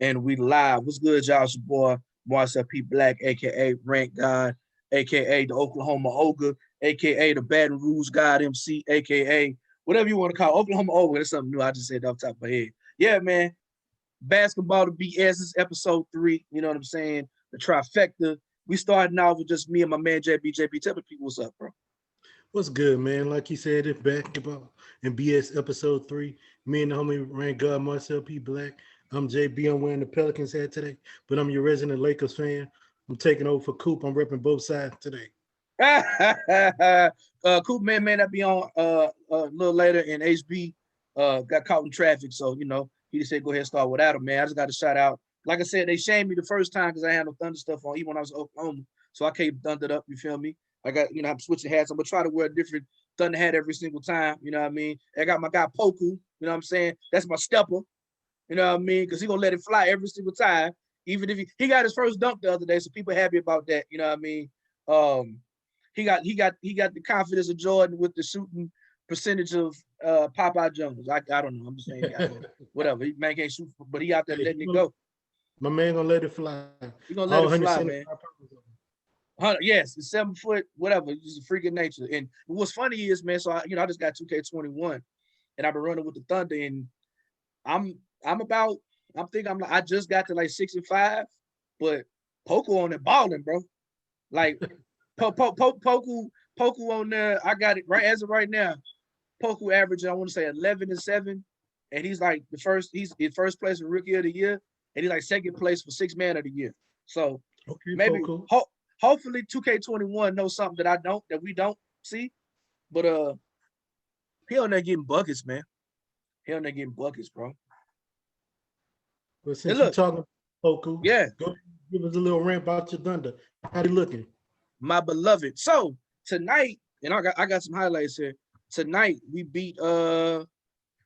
And we live. What's good, y'all? It's your boy Marcel P. Black, aka Rank God, aka the Oklahoma Ogre, aka the Baton Rouge God MC, aka whatever you want to call it. Oklahoma Ogre. That's something new. I just said off the top of my head. Yeah, man. Basketball to BS is episode 3. You know what I'm saying? The trifecta. We starting out with just me and my man JB. JB, tell the people what's up, bro. What's good, man? Like you said, it's basketball and BS episode 3. Me and the homie Rank God Marcel P. Black. I'm JB. I'm wearing the Pelicans hat today, but I'm your resident Lakers fan. I'm taking over for Coop. I'm repping both sides today. Coop man may not be on a little later, and HB got caught in traffic, so he just said go ahead and start without him, man. I just got to shout out. Like I said, they shamed me the first time because I had no Thunder stuff on, even when I was in Oklahoma. So I came thundered up, you feel me? I got, I'm switching hats. I'm gonna try to wear a different Thunder hat every single time, you know what I mean? I got my guy Poku, you know what I'm saying? That's my stepper, you know what I mean? Because he gonna let it fly every single time, even if he got his first dunk the other day, so people happy about that, you know what I mean? He got the confidence of Jordan with the shooting percentage of Popeye Jones. I don't know. I'm just saying, whatever. He man can't shoot, but he out there letting it go. My man gonna let it fly. He gonna let it fly, man. Yes, it's 7 foot, whatever. It's a freak of nature. And what's funny is, man, so I just got 2K21, and I've been running with the Thunder, and I'm I just got to like 65, but Poku on it balling, bro. Like Poku on there. I got it right as of right now. Poku averaging, I want to say 11-7, and he's like he's in first place for Rookie of the Year, and he's like second place for Sixth Man of the Year. So okay, maybe hopefully 2K21 knows something that we don't see, but he on there getting buckets, man. He on there getting buckets, bro. But since you're talking Poku, yeah, go give us a little rant about your Thunder. How they looking? My beloved. So tonight, and I got some highlights here. Tonight we beat the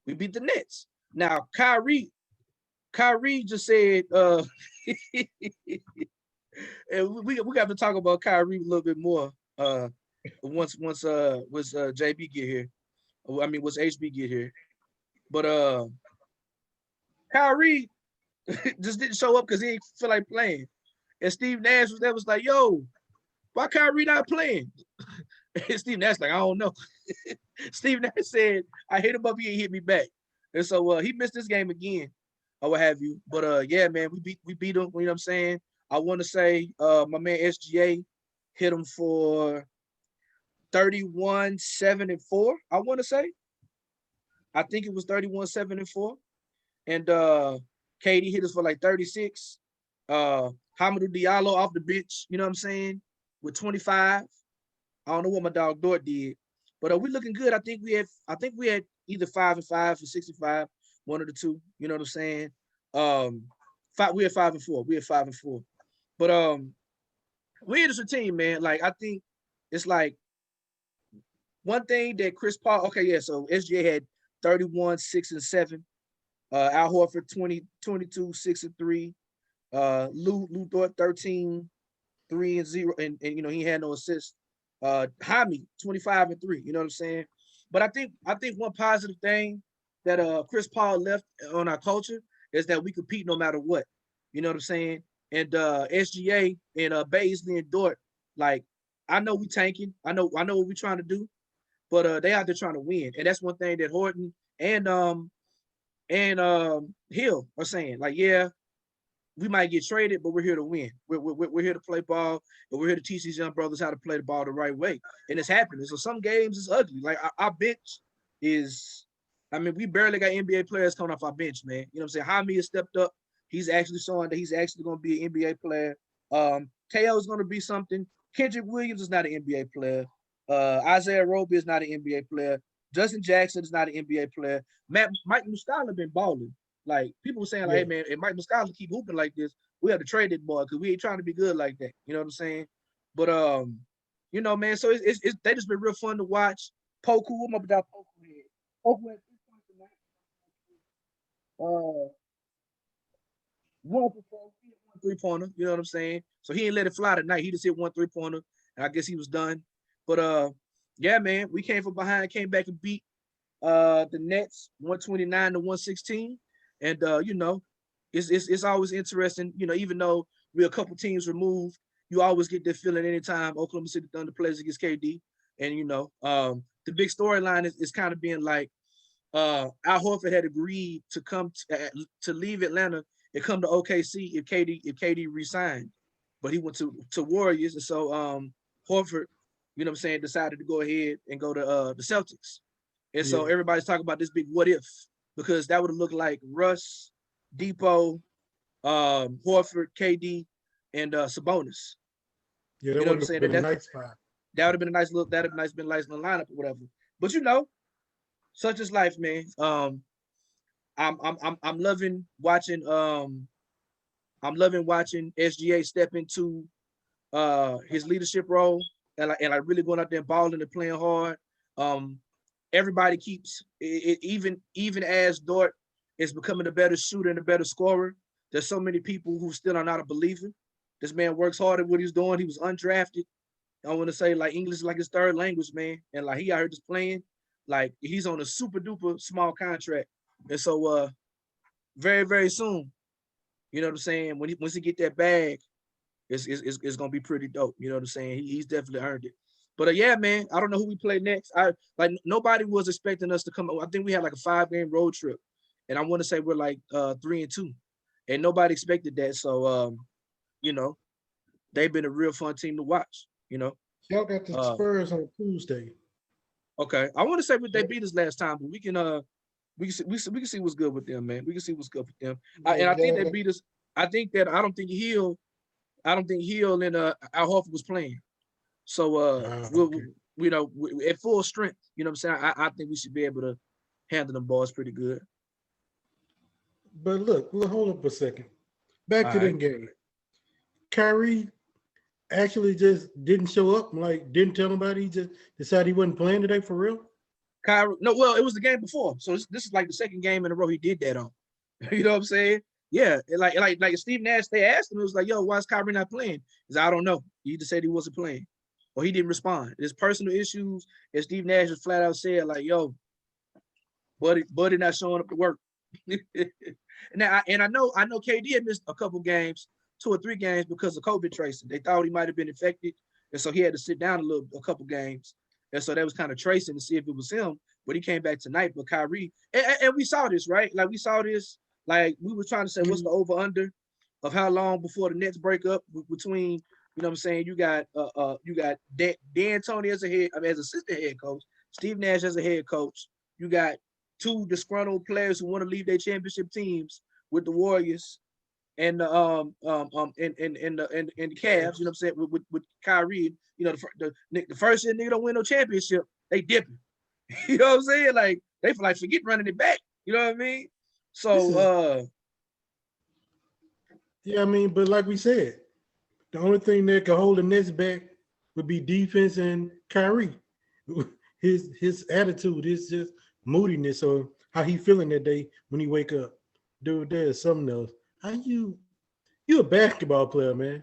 Nets. Now Kyrie just said and we got to talk about Kyrie a little bit more once JB get here. I mean once HB get here. But Kyrie just didn't show up because he didn't feel like playing. And Steve Nash was like, yo, why Kyrie not playing? And Steve Nash like, I don't know. Steve Nash said, I hit him up, he hit me back. And so he missed this game again, or what have you. But yeah, man, we beat him, you know what I'm saying? I want to say my man SGA hit him for 31-7-4, I want to say. I think it was 31-7-4. And KD hit us for like 36. Hamidou Diallo off the bench, you know what I'm saying? With 25. I don't know what my dog Dort did, but we looking good. I think we had either 5 and 5 for 65, one of the two. You know what I'm saying? We had 5 and 4. We had 5 and 4. But we're just a team, man. Like I think it's like one thing that Chris Paul. Okay, yeah. So SGA had 31, 6 and 7. Al Horford 22, 6 and 3. Lou Dort 13, 3 and 0, and he had no assists. Jaime 25 and 3. You know what I'm saying? But I think one positive thing that Chris Paul left on our culture is that we compete no matter what. You know what I'm saying? And SGA and Baisley and Dort, like I know we tanking. I know what we're trying to do, but they out there trying to win, and that's one thing that Horton and Hill are saying. Like, yeah, we might get traded, but we're here to win. We're here to play ball, and we're here to teach these young brothers how to play the ball the right way. And it's happening. So some games is ugly. Like our bench is, I mean, we barely got NBA players coming off our bench, man. You know what I'm saying? Jaime has stepped up. He's actually showing that he's actually going to be an NBA player. KO is going to be something. Kendrick Williams is not an NBA player. Isaiah Roby is not an NBA player. Justin Jackson is not an NBA player. Mike Muscala been balling. Like people were saying, like, hey man, if Mike Muscala keep hooping like this, we have to trade that boy because we ain't trying to be good like that. You know what I'm saying? But man, so it's they just been real fun to watch. Poku, I'm up with that Poku head. Poku had 3 points tonight. 1 for 4, he hit 1 3-pointer. You know what I'm saying? So he ain't let it fly tonight. He just hit 1 3-pointer, and I guess he was done. But yeah, man, we came from behind, came back and beat the Nets 129-116. And it's always interesting, you know, even though we're a couple teams removed, you always get that feeling anytime Oklahoma City Thunder plays against KD. And you know, the big storyline is kind of being like Al Horford had agreed to come to leave Atlanta and come to OKC if KD resigned, but he went to Warriors, and so Horford, you know what I'm saying, decided to go ahead and go to the Celtics, and so Yeah. everybody's talking about this big what if, because that would have looked like Russ, Depot, Horford, KD, and Sabonis. Yeah, You that know what I'm would have saying? been a nice spot. That would have been a nice look. That would have been a nice little lineup or whatever. But you know, such is life, man. I'm loving watching I'm loving watching SGA step into his leadership role, and like really going out there and balling and playing hard. Um, Everybody keeps even as Dort is becoming a better shooter and a better scorer. There's so many people who still are not a believer. This man works hard at what he's doing. He was undrafted. I want to say like English is like his third language, man. And like he out here just playing, like he's on a super duper small contract. And so very, very soon, you know what I'm saying? Once he get that bag, it's gonna be pretty dope. You know what I'm saying? He's definitely earned it. But yeah, man, I don't know who we play next. I like nobody was expecting us to come. I think we had like a 5-game road trip, and I want to say we're like 3-2, and nobody expected that. So you know, they've been a real fun team to watch. You know, Y'all got the uh, Spurs on Tuesday. okay, I want to say what they beat us last time, but we can see what's good with them, man. We can see what's good with them, Yeah, and I think y'all they got, beat us. I don't think Hill and Al Horford was playing. So okay. we, you know, at full strength, you know what I'm saying? I think we should be able to handle them balls pretty good. But look, hold up a second. Back All to the right. game. Kyrie actually just didn't show up, like didn't tell nobody. He just decided he wasn't playing today for real. Kyrie, no, well, it was the game before. So this is like the second game in a row he did that on. You know what I'm saying? Yeah. Like Steve Nash, they asked him, it was like, yo, why is Kyrie not playing? He's like, I don't know. He just said he wasn't playing. Or he didn't respond. There's personal issues. And Steve Nash just flat out said, like, yo, buddy not showing up to work. And I know KD had missed a couple games, 2 or 3 games because of COVID tracing. They thought he might have been infected, and so he had to sit down a couple games, and so that was kind of tracing to see if it was him. But he came back tonight. But Kyrie, and we saw this, right? Like we saw this. Like we were trying to say, what's the over under of how long before the Nets break up between, you know what I'm saying? You got D'Antoni as a head, I mean, as assistant head coach, Steve Nash as a head coach. You got two disgruntled players who want to leave their championship teams with the Warriors and the and the Cavs. You know what I'm saying? With Kyrie, you know the first year nigga don't win no championship, they dipping. You know what I'm saying? Like they like forget running it back. You know what I mean? This So is yeah, I mean, but like we said, the only thing that could hold the Nets back would be defense and Kyrie. His attitude, his just moodiness, or how he feeling that day when he wake up. Dude, there's something else. How you a basketball player, man?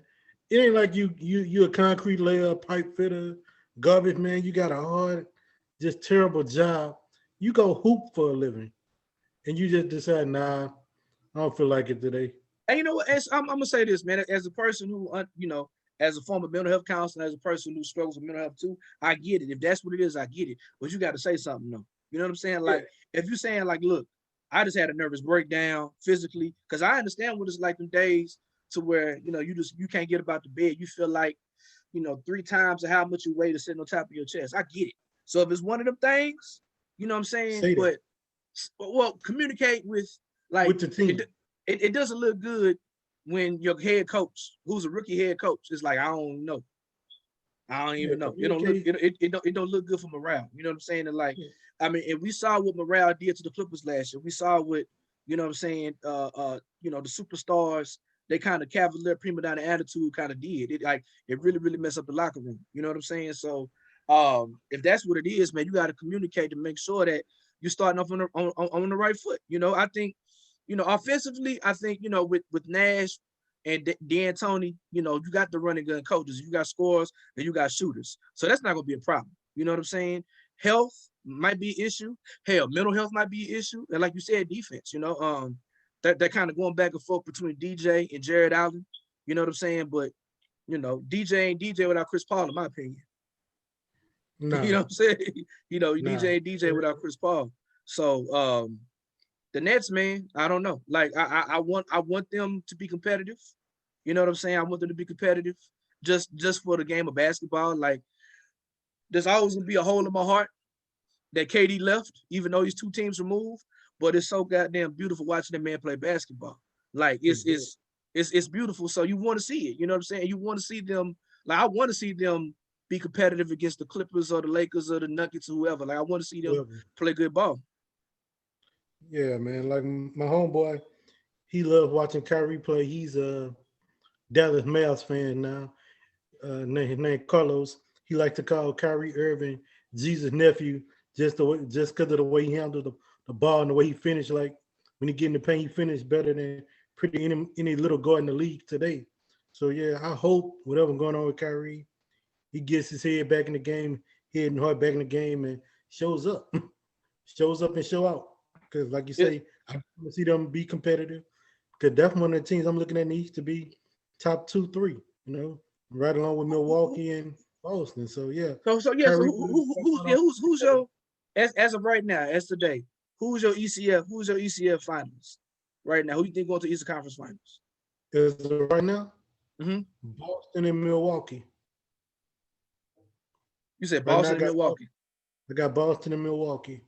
It ain't like you a concrete layer, pipe fitter, garbage man. You got a hard, just terrible job. You go hoop for a living, and you just decide, nah, I don't feel like it today. and you know what? I'm gonna say this, man. As a person who, you know, as a former mental health counselor, as a person who struggles with mental health too, I get it. If that's what it is, I get it. But you got to say something, though. You know what I'm saying? Yeah, Like, if you're saying, like, look, I just had a nervous breakdown physically, because I understand what it's like in days to where you know you can't get about the bed. You feel like, you know, 3 times of how much you weigh to sit on top of your chest. I get it. So if it's one of them things, you know what I'm saying? say that But well, communicate with like with the team. it doesn't look good when your head coach, who's a rookie head coach, is like, I don't know. I don't Yeah, even know. communicate. It don't look good for morale. You know what I'm saying? And like, Yeah, I mean, and we saw what morale did to the Clippers last year. We saw what, you know what I'm saying, you know, the superstars, they kind of cavalier prima donna attitude kind of did. It really, really messed up the locker room. You know what I'm saying? So if that's what it is, man, you got to communicate to make sure that you're starting off on the right foot. You know, I think, you know, offensively, I think, you know, with Nash and D'Antoni, you know, you got the running gun coaches, you got scorers, and you got shooters. So that's not gonna be a problem. You know what I'm saying? Health might be an issue. Hell, mental health might be an issue. And like you said, defense, you know, that kind of going back and forth between DJ and Jared Allen. You know what I'm saying? But DJ ain't DJ without Chris Paul, in my opinion. You Nah, know what I'm saying? DJ nah. ain't DJ without Chris Paul. So the Nets, man, I don't know. Like I want them to be competitive. You know what I'm saying? I want them to be competitive just for the game of basketball. Like there's always gonna be a hole in my heart that KD left, even though he's 2 teams removed. But it's so goddamn beautiful watching that man play basketball. Like it's beautiful. So you want to see it. You know what I'm saying? You want to see them. Like I want to see them be competitive against the Clippers or the Lakers or the Nuggets or whoever. Like I want to see them Whoever. play good ball. Yeah, man. Like my homeboy, he loved watching Kyrie play. He's a Dallas Mavs fan now. His name Carlos. He likes to call Kyrie Irving Jesus' nephew just because of the way he handled the ball and the way he finished. Like when he get in the paint, he finished better than pretty any little guard in the league today. So yeah, I hope whatever going on with Kyrie, he gets his head back in the game, head and heart back in the game, and shows up, shows up and show out. Because like you say, I want to see them be competitive. Because definitely one of the teams I'm looking at needs to be top 2, 3. Right along with Milwaukee and Boston. So yeah, So yeah. So Kyrie, who's your as of right now, as today, who's your ECF? Who's your ECF finals right now? Who you think going to Eastern Conference Finals? as of right now, Mm-hmm. Boston and Milwaukee. You said Right now, Boston and Milwaukee. I got Boston and Milwaukee,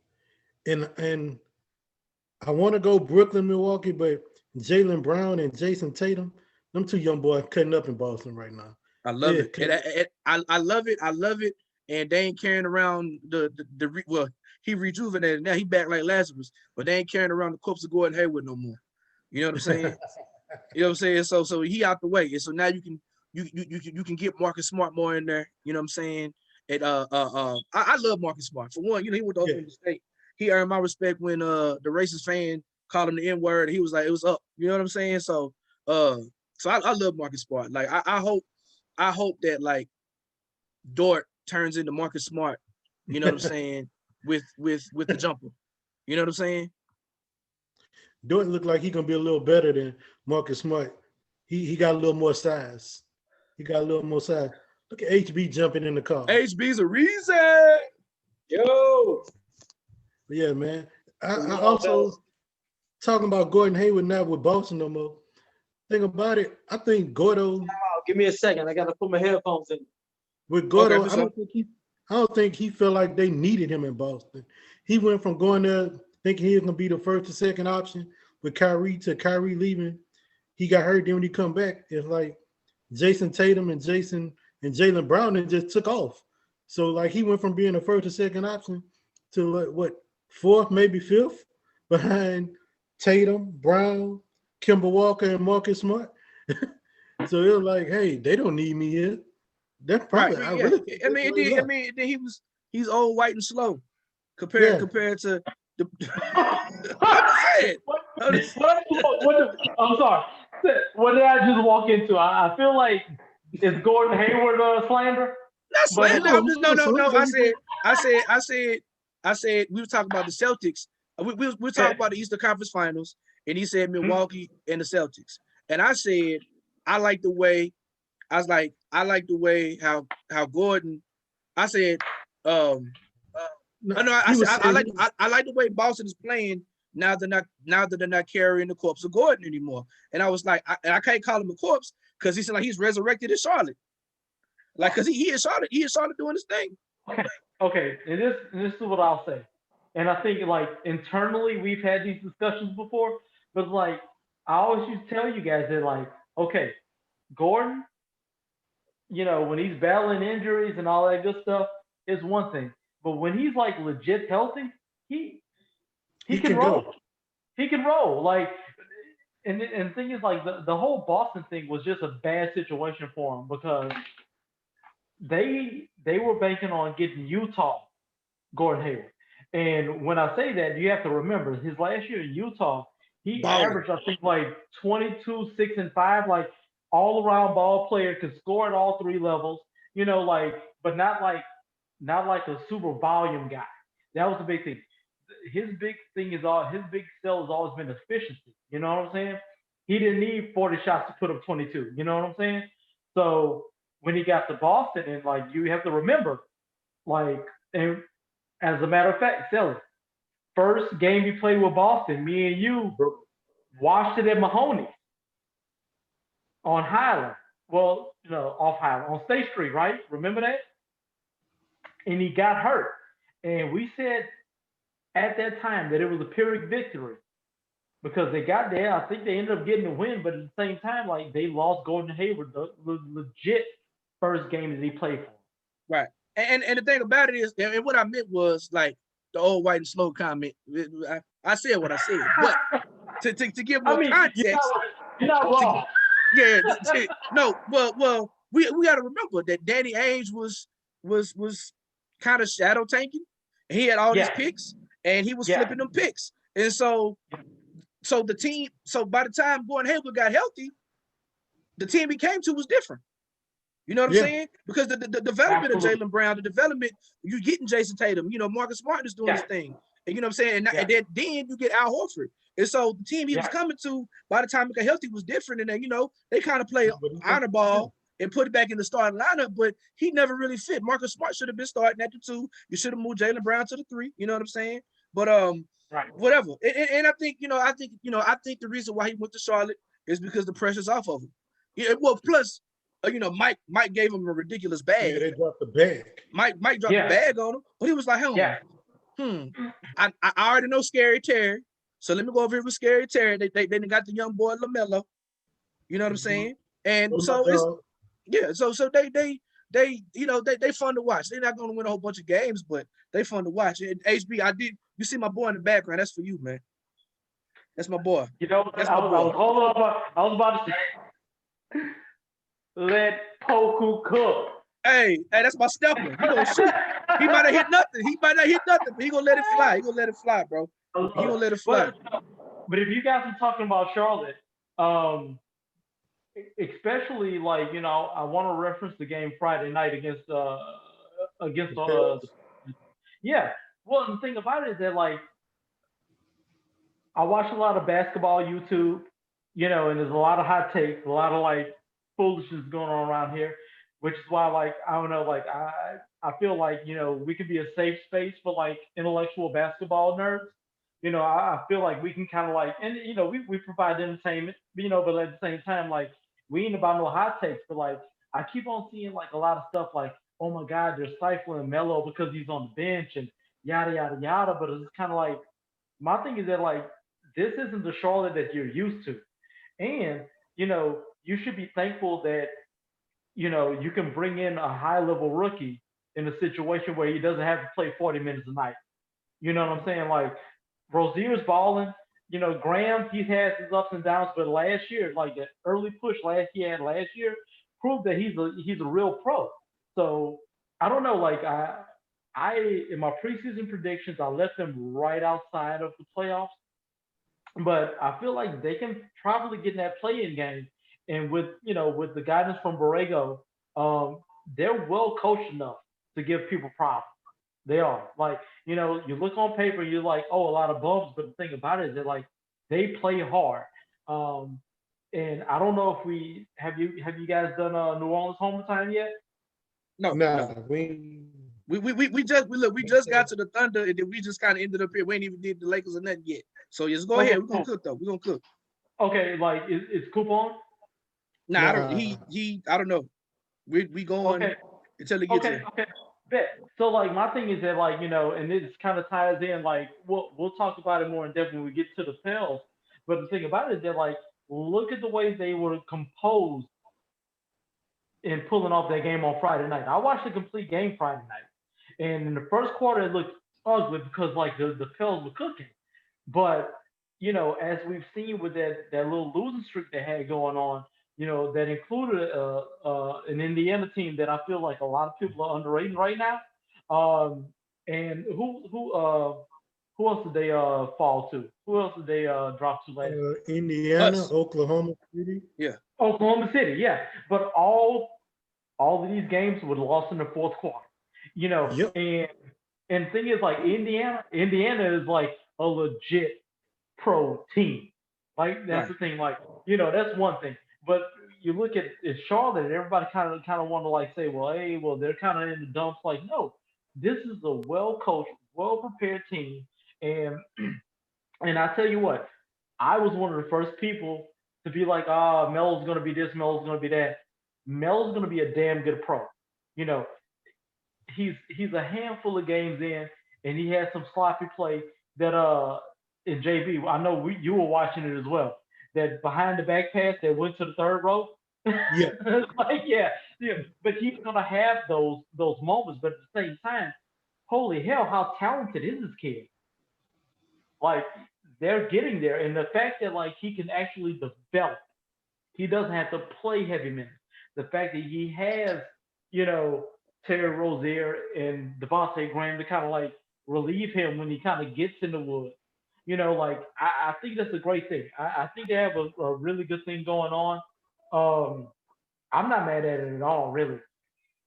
and I want to go Brooklyn, Milwaukee, but Jaylen Brown and Jason Tatum, them 2 young boys cutting up in Boston right now. I love it. I love it. I love it. And they ain't carrying around well, he rejuvenated now. He back like Lazarus, but they ain't carrying around the corpse of Gordon Hayward no more. You know what I'm saying? You know what I'm saying? So he out the way, and so now you can get Marcus Smart more in there. You know what I'm saying? And I love Marcus Smart. For one, he went to Oklahoma State. He earned my respect when the racist fan called him the N-word. He was like, it was up. You know what I'm saying? So I love Marcus Smart. Like I hope that like Dort turns into Marcus Smart. You know what I'm saying? With the jumper. You know what I'm saying? Dort look like he gonna be a little better than Marcus Smart. He got a little more size. He got a little more size. Look at HB jumping in the car. HB's a reason. Yo. But yeah, man. I also talking about Gordon Hayward not with Boston no more. Think about it. I think Gordo. Give me a second. I gotta put my headphones in. With Gordo, Okay, I don't think he felt like they needed him in Boston. He went from going there thinking he was gonna be the first or second option with Kyrie to Kyrie leaving. He got hurt. Then when he come back, it's like Jason Tatum and Jaylen Brown and just took off. So like he went from being the first or second option to like what 4th, maybe 5th behind Tatum, Brown, Kemba Walker, and Marcus Smart. So it was like, hey, they don't need me here. That's probably then he's old, white, and slow compared to the I'm sorry. What did I just walk into? I feel like it's Gordon Hayward slander. That's slander. I said we were talking about the Celtics. We were talking about the Eastern Conference Finals, and he said Milwaukee and the Celtics. And I said I like the way how Gordon. I said I like the way Boston is playing now. They're not carrying the corpse of Gordon anymore. And I was like, I can't call him a corpse because he said like he's resurrected in Charlotte. Like, cause he is Charlotte doing his thing. Okay. And this is what I'll say. And I think like internally we've had these discussions before, but like I always used to tell you guys that like, okay, Gordon, when he's battling injuries and all that good stuff, is one thing. But when he's like legit healthy, he can roll. Go. He can roll. Like, and the thing is, like, the whole Boston thing was just a bad situation for him because they were banking on getting Utah Gordon Hayward. And when I say that, you have to remember his last year in Utah, he averaged, I think, like 22, 6, and 5, like all around ball player, could score at all 3 levels, but not like a super volume guy. That was the big thing. his big thing is his big sell has always been efficiency. You know what I'm saying? He didn't need 40 shots to put up 22. You know what I'm saying? So when he got to Boston, and like you have to remember, like, and as a matter of fact, Sally, first game he played with Boston, me and you watched it at Mahoney on Highland. Well, off Highland, on State Street, right? Remember that? And he got hurt. And we said at that time that it was a Pyrrhic victory because they got there. I think they ended up getting the win, but at the same time, like they lost Gordon Hayward, the legit first game that he played for. Right. And the thing about it is, and what I meant was like the old white and slow comment. I said what I said, but to give more context, you're not wrong. Yeah. No. Well, we got to remember that Danny Ainge was kind of shadow tanking. He had all these picks, and he was flipping them picks, and so the team. So by the time Gordon Hayward got healthy, the team he came to was different. You know what I'm saying? Because the development of Jaylen Brown, the development, you getting Jason Tatum, Marcus Smart is doing his thing. And you know what I'm saying? And then you get Al Horford. And so the team he was coming to, by the time he got healthy, was different. And then, they kind of played honor ball and put it back in the starting lineup, but he never really fit. Marcus Smart should have been starting at the 2. You should have moved Jaylen Brown to the 3. You know what I'm saying? But whatever. And I think, I think the reason why he went to Charlotte is because the pressure's off of him. Yeah, well, plus, Mike gave him a ridiculous bag. Yeah, they dropped the bag. Mike dropped the bag on him, but he was like, I already know Scary Terry, so let me go over here with Scary Terry. They got the young boy LaMelo. You know what I'm saying? And so so they fun to watch. They're not going to win a whole bunch of games, but they fun to watch. And HB, you see my boy in the background. That's for you, man. That's my boy. That's I was about to say. Let Poku cook. Hey, that's my stepper. He gonna shoot. He might not hit nothing, but he gonna let it fly. He gonna let it fly, bro. He gonna let it fly. But if you guys are talking about Charlotte, especially like I want to reference the game Friday night against yeah. Well, the thing about it is that like I watch a lot of basketball YouTube, and there's a lot of hot takes, a lot of like foolishness going on around here, which is why like I don't know, like I feel like we could be a safe space for like intellectual basketball nerds. I feel like we can kind of like, and we provide entertainment, but at the same time, like we ain't about no hot takes, but like I keep on seeing like a lot of stuff like, oh my God, they're stifling Melo because he's on the bench and yada yada yada. But it's kind of like my thing is that like this isn't the Charlotte that you're used to, and you should be thankful that you can bring in a high level rookie in a situation where he doesn't have to play 40 minutes a night. You know what I'm saying? Like Rozier's balling. Graham, he's had his ups and downs, but last year, like the early push last year proved that he's a real pro. So I don't know, like I in my preseason predictions, I left them right outside of the playoffs. But I feel like they can probably get in that play-in game. And with the guidance from Borrego, they're well coached enough to give people problems. They are. Like, you look on paper, you're like, oh, a lot of bumps, but the thing about it is that like they play hard. And I don't know if we have you guys done New Orleans home time yet? No. We just got to the Thunder, and then we just kind of ended up here. We ain't even did the Lakers or nothing yet. So just go ahead. We're gonna cook though. We're gonna cook. Okay, like is Coop on? Nah, I don't know. We going until he gets here. Okay. Bet. So like my thing is that like, and this kind of ties in, like we'll talk about it more in depth when we get to the Pels. But the thing about it is that like look at the way they were composed in pulling off that game on Friday night. I watched the complete game Friday night. And in the first quarter it looked ugly because like the Pels were cooking. But as we've seen with that little losing streak they had going on, that included an Indiana team that I feel like a lot of people are underrating right now. And who else did they fall to? Who else did they drop to last? Indiana, Oklahoma City. Yeah. Oklahoma City, yeah. But all of these games were lost in the fourth quarter. Yep. And the thing is, like Indiana is like a legit pro team. Like that's Right. the thing. Like that's one thing. But you look at Charlotte, and everybody kind of want to like say, well, hey, well they're kind of in the dumps. Like no, this is a well coached, well prepared team, and and I tell you what, I was one of the first people to be like, ah, Melo's gonna be this, Melo's gonna be that. Melo's gonna be a damn good pro. You know, he's a handful of games in, and he had some sloppy play that in JB. I know you were watching it as well. That behind the back pass that went to the third row. Yeah, Like yeah. But he's gonna have those moments. But at the same time, holy hell, how talented is this kid? Like they're getting there, and the fact that like he can actually develop, he doesn't have to play heavy minutes. The fact that he has, you know, Terry Rozier and Devontae Graham to kind of like relieve him when he kind of gets in the woods. Like I think that's a great thing. I think they have a really good thing going on. Um, I'm not mad at it at all, really.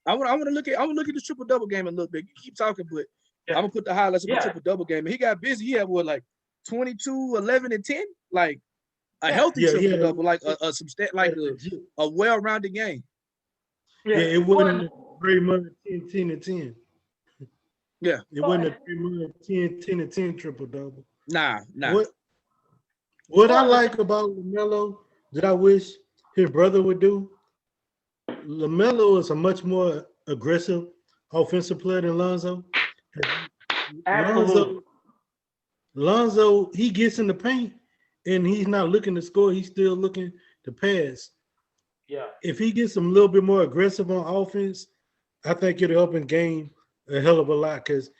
I want to look at this triple double game a little bit. You keep talking, but Yeah, I'm gonna put the highlights of the yeah, triple double game. And he got busy. He had what, like 22, 11, and 10? Like a yeah, healthy yeah, triple yeah. double, like a substant, like Legit. a well-rounded game. Yeah, yeah. it wasn't very much 10, 10, and 10. Yeah. It wasn't Well, a very much 10, 10, and 10 triple double. Nah. What what I well, like about LaMelo that I wish his brother would do, LaMelo is a much more aggressive offensive player than Lonzo. absolutely. Lonzo, Lonzo, he gets in the paint and he's not looking to score, he's still looking to pass. Yeah, If he gets a little bit more aggressive on offense, I think it'll help him game a hell of a lot because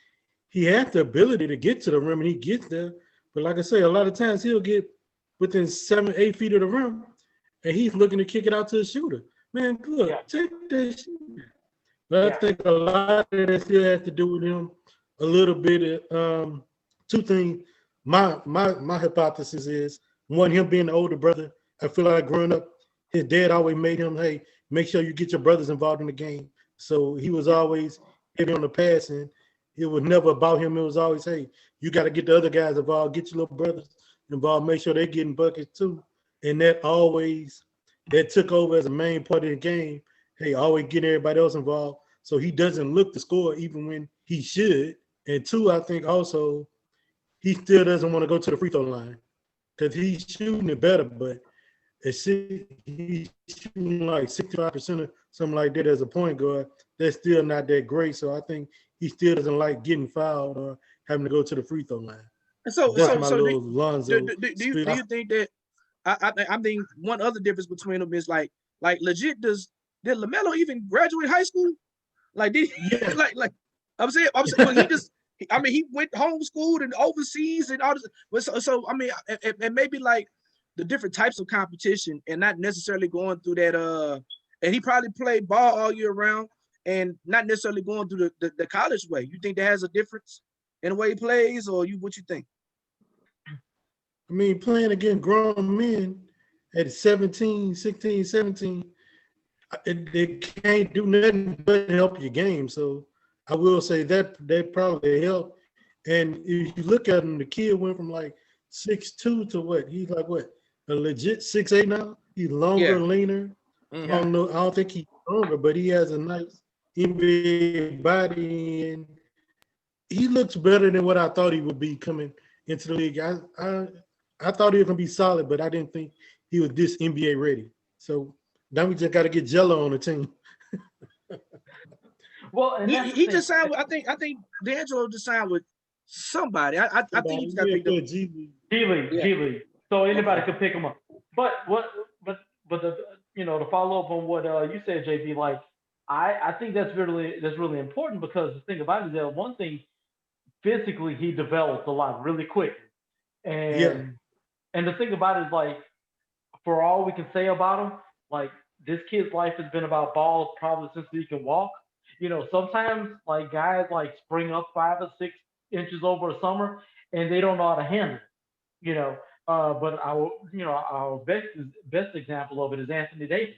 he has the ability to get to the rim and he gets there. But like I say, a lot of times he'll get within 7, 8 feet of the rim and he's looking to kick it out to the shooter. Man, yeah, look, take that shit. But I yeah, think a lot of that still has to do with him a little bit. Two things. My hypothesis is one, him being the older brother. I feel like growing up, his dad always made him, hey, make sure you get your brothers involved in the game. So he was always heavy on the passing. It was never about him. It was always, hey, you got to get the other guys involved, get your little brothers involved, make sure they're getting buckets too. And that took over as a main part of the game. Hey, always getting everybody else involved. So he doesn't look to score even when he should. And two, I think also he still doesn't want to go to the free throw line because he's shooting it better, but he's shooting like 65% or something like that as a point guard. That's still not that great. So I think he still doesn't like getting fouled or having to go to the free throw line. And so That's so my so little Lonzo do spiel. you think that I think one other difference between them is like legit did LaMelo even graduate high school? Like did he, Yeah. I'm saying well I mean he went homeschooled and overseas and all this. But so I mean and maybe like the different types of competition and not necessarily going through that and he probably played ball all year round and not necessarily going through the college way. You think that has a difference in the way he plays, or what you think? I mean, playing against grown men at 17, 16, 17, they can't do nothing but help your game. So I will say that probably helped. And if you look at him, the kid went from like 6'2" to what? He's like what? A legit 6'8" now? He's longer, Yeah. leaner. Mm-hmm. I don't think he's stronger, but he has a nice NBA body and he looks better than what I thought he would be coming into the league. I thought he was gonna be solid, but I didn't think he was this NBA ready. So now we just got to get Jello on the team. well, and that's the He thing. just signed with I think D'Angelo just signed with somebody. I think he Somebody, just got yeah, picked up. for a G League. G League, Yeah. G League. So anybody Okay. could pick him up. But what? But the to follow up on what you said, JB. Like I think that's really important because the thing about it is that one thing physically he developed a lot really quick, Yeah, and the thing about it is like for all we can say about him, like this kid's life has been about balls probably since he can walk. Sometimes like guys like spring up 5 or 6 inches over a summer and they don't know how to handle it. You know, but our best example of it is Anthony Davis.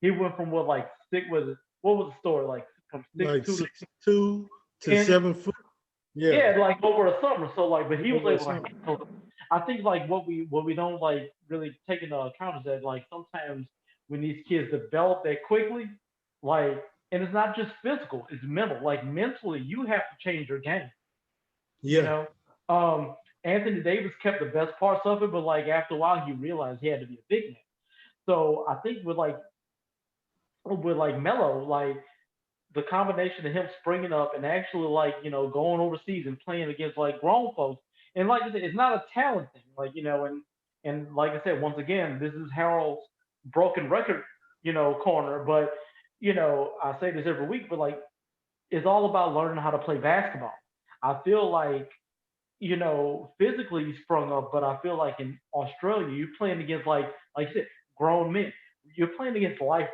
He went from what like six was it? What was the story like from six like two to 6'2" to 10? 7 foot. Yeah, Yeah, like over a summer. So like, but he was over able to something. handle it. I think like what we don't like really take into account is that like sometimes when these kids develop that quickly, like, and it's not just physical, it's mental. Like mentally, you have to change your game. You Yeah, know, um, Anthony Davis kept the best parts of it, but like after a while, he realized he had to be a big man. So I think with like Melo, like the combination of him springing up and actually like going overseas and playing against like grown folks, and like I said, it's not a talent thing, like and like I said, once again, this is Harold's broken record, corner, but I say this every week, but like it's all about learning how to play basketball. I feel like physically he sprung up, but I feel like in Australia you're playing against like you said, grown men. You're playing against lifers.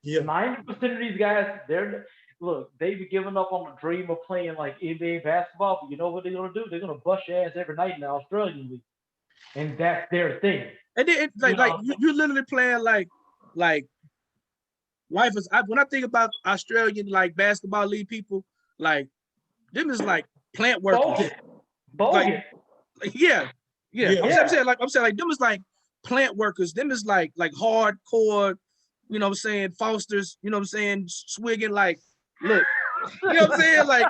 yeah. 90% of these guys, they be giving up on the dream of playing like NBA basketball, but you know what they're gonna do? They're gonna bust your ass every night in the Australian league, and that's their thing. And then You like know, you literally playing like lifers. When I think about Australian like basketball league people, like them is like plant workers. bogus, Like, bogus. yeah, yeah. Yeah, Yeah, I'm saying like them is like plant workers. Them is like hardcore. You know what I'm saying? Fosters. You know what I'm saying? Swigging like, look. You know what I'm saying? Like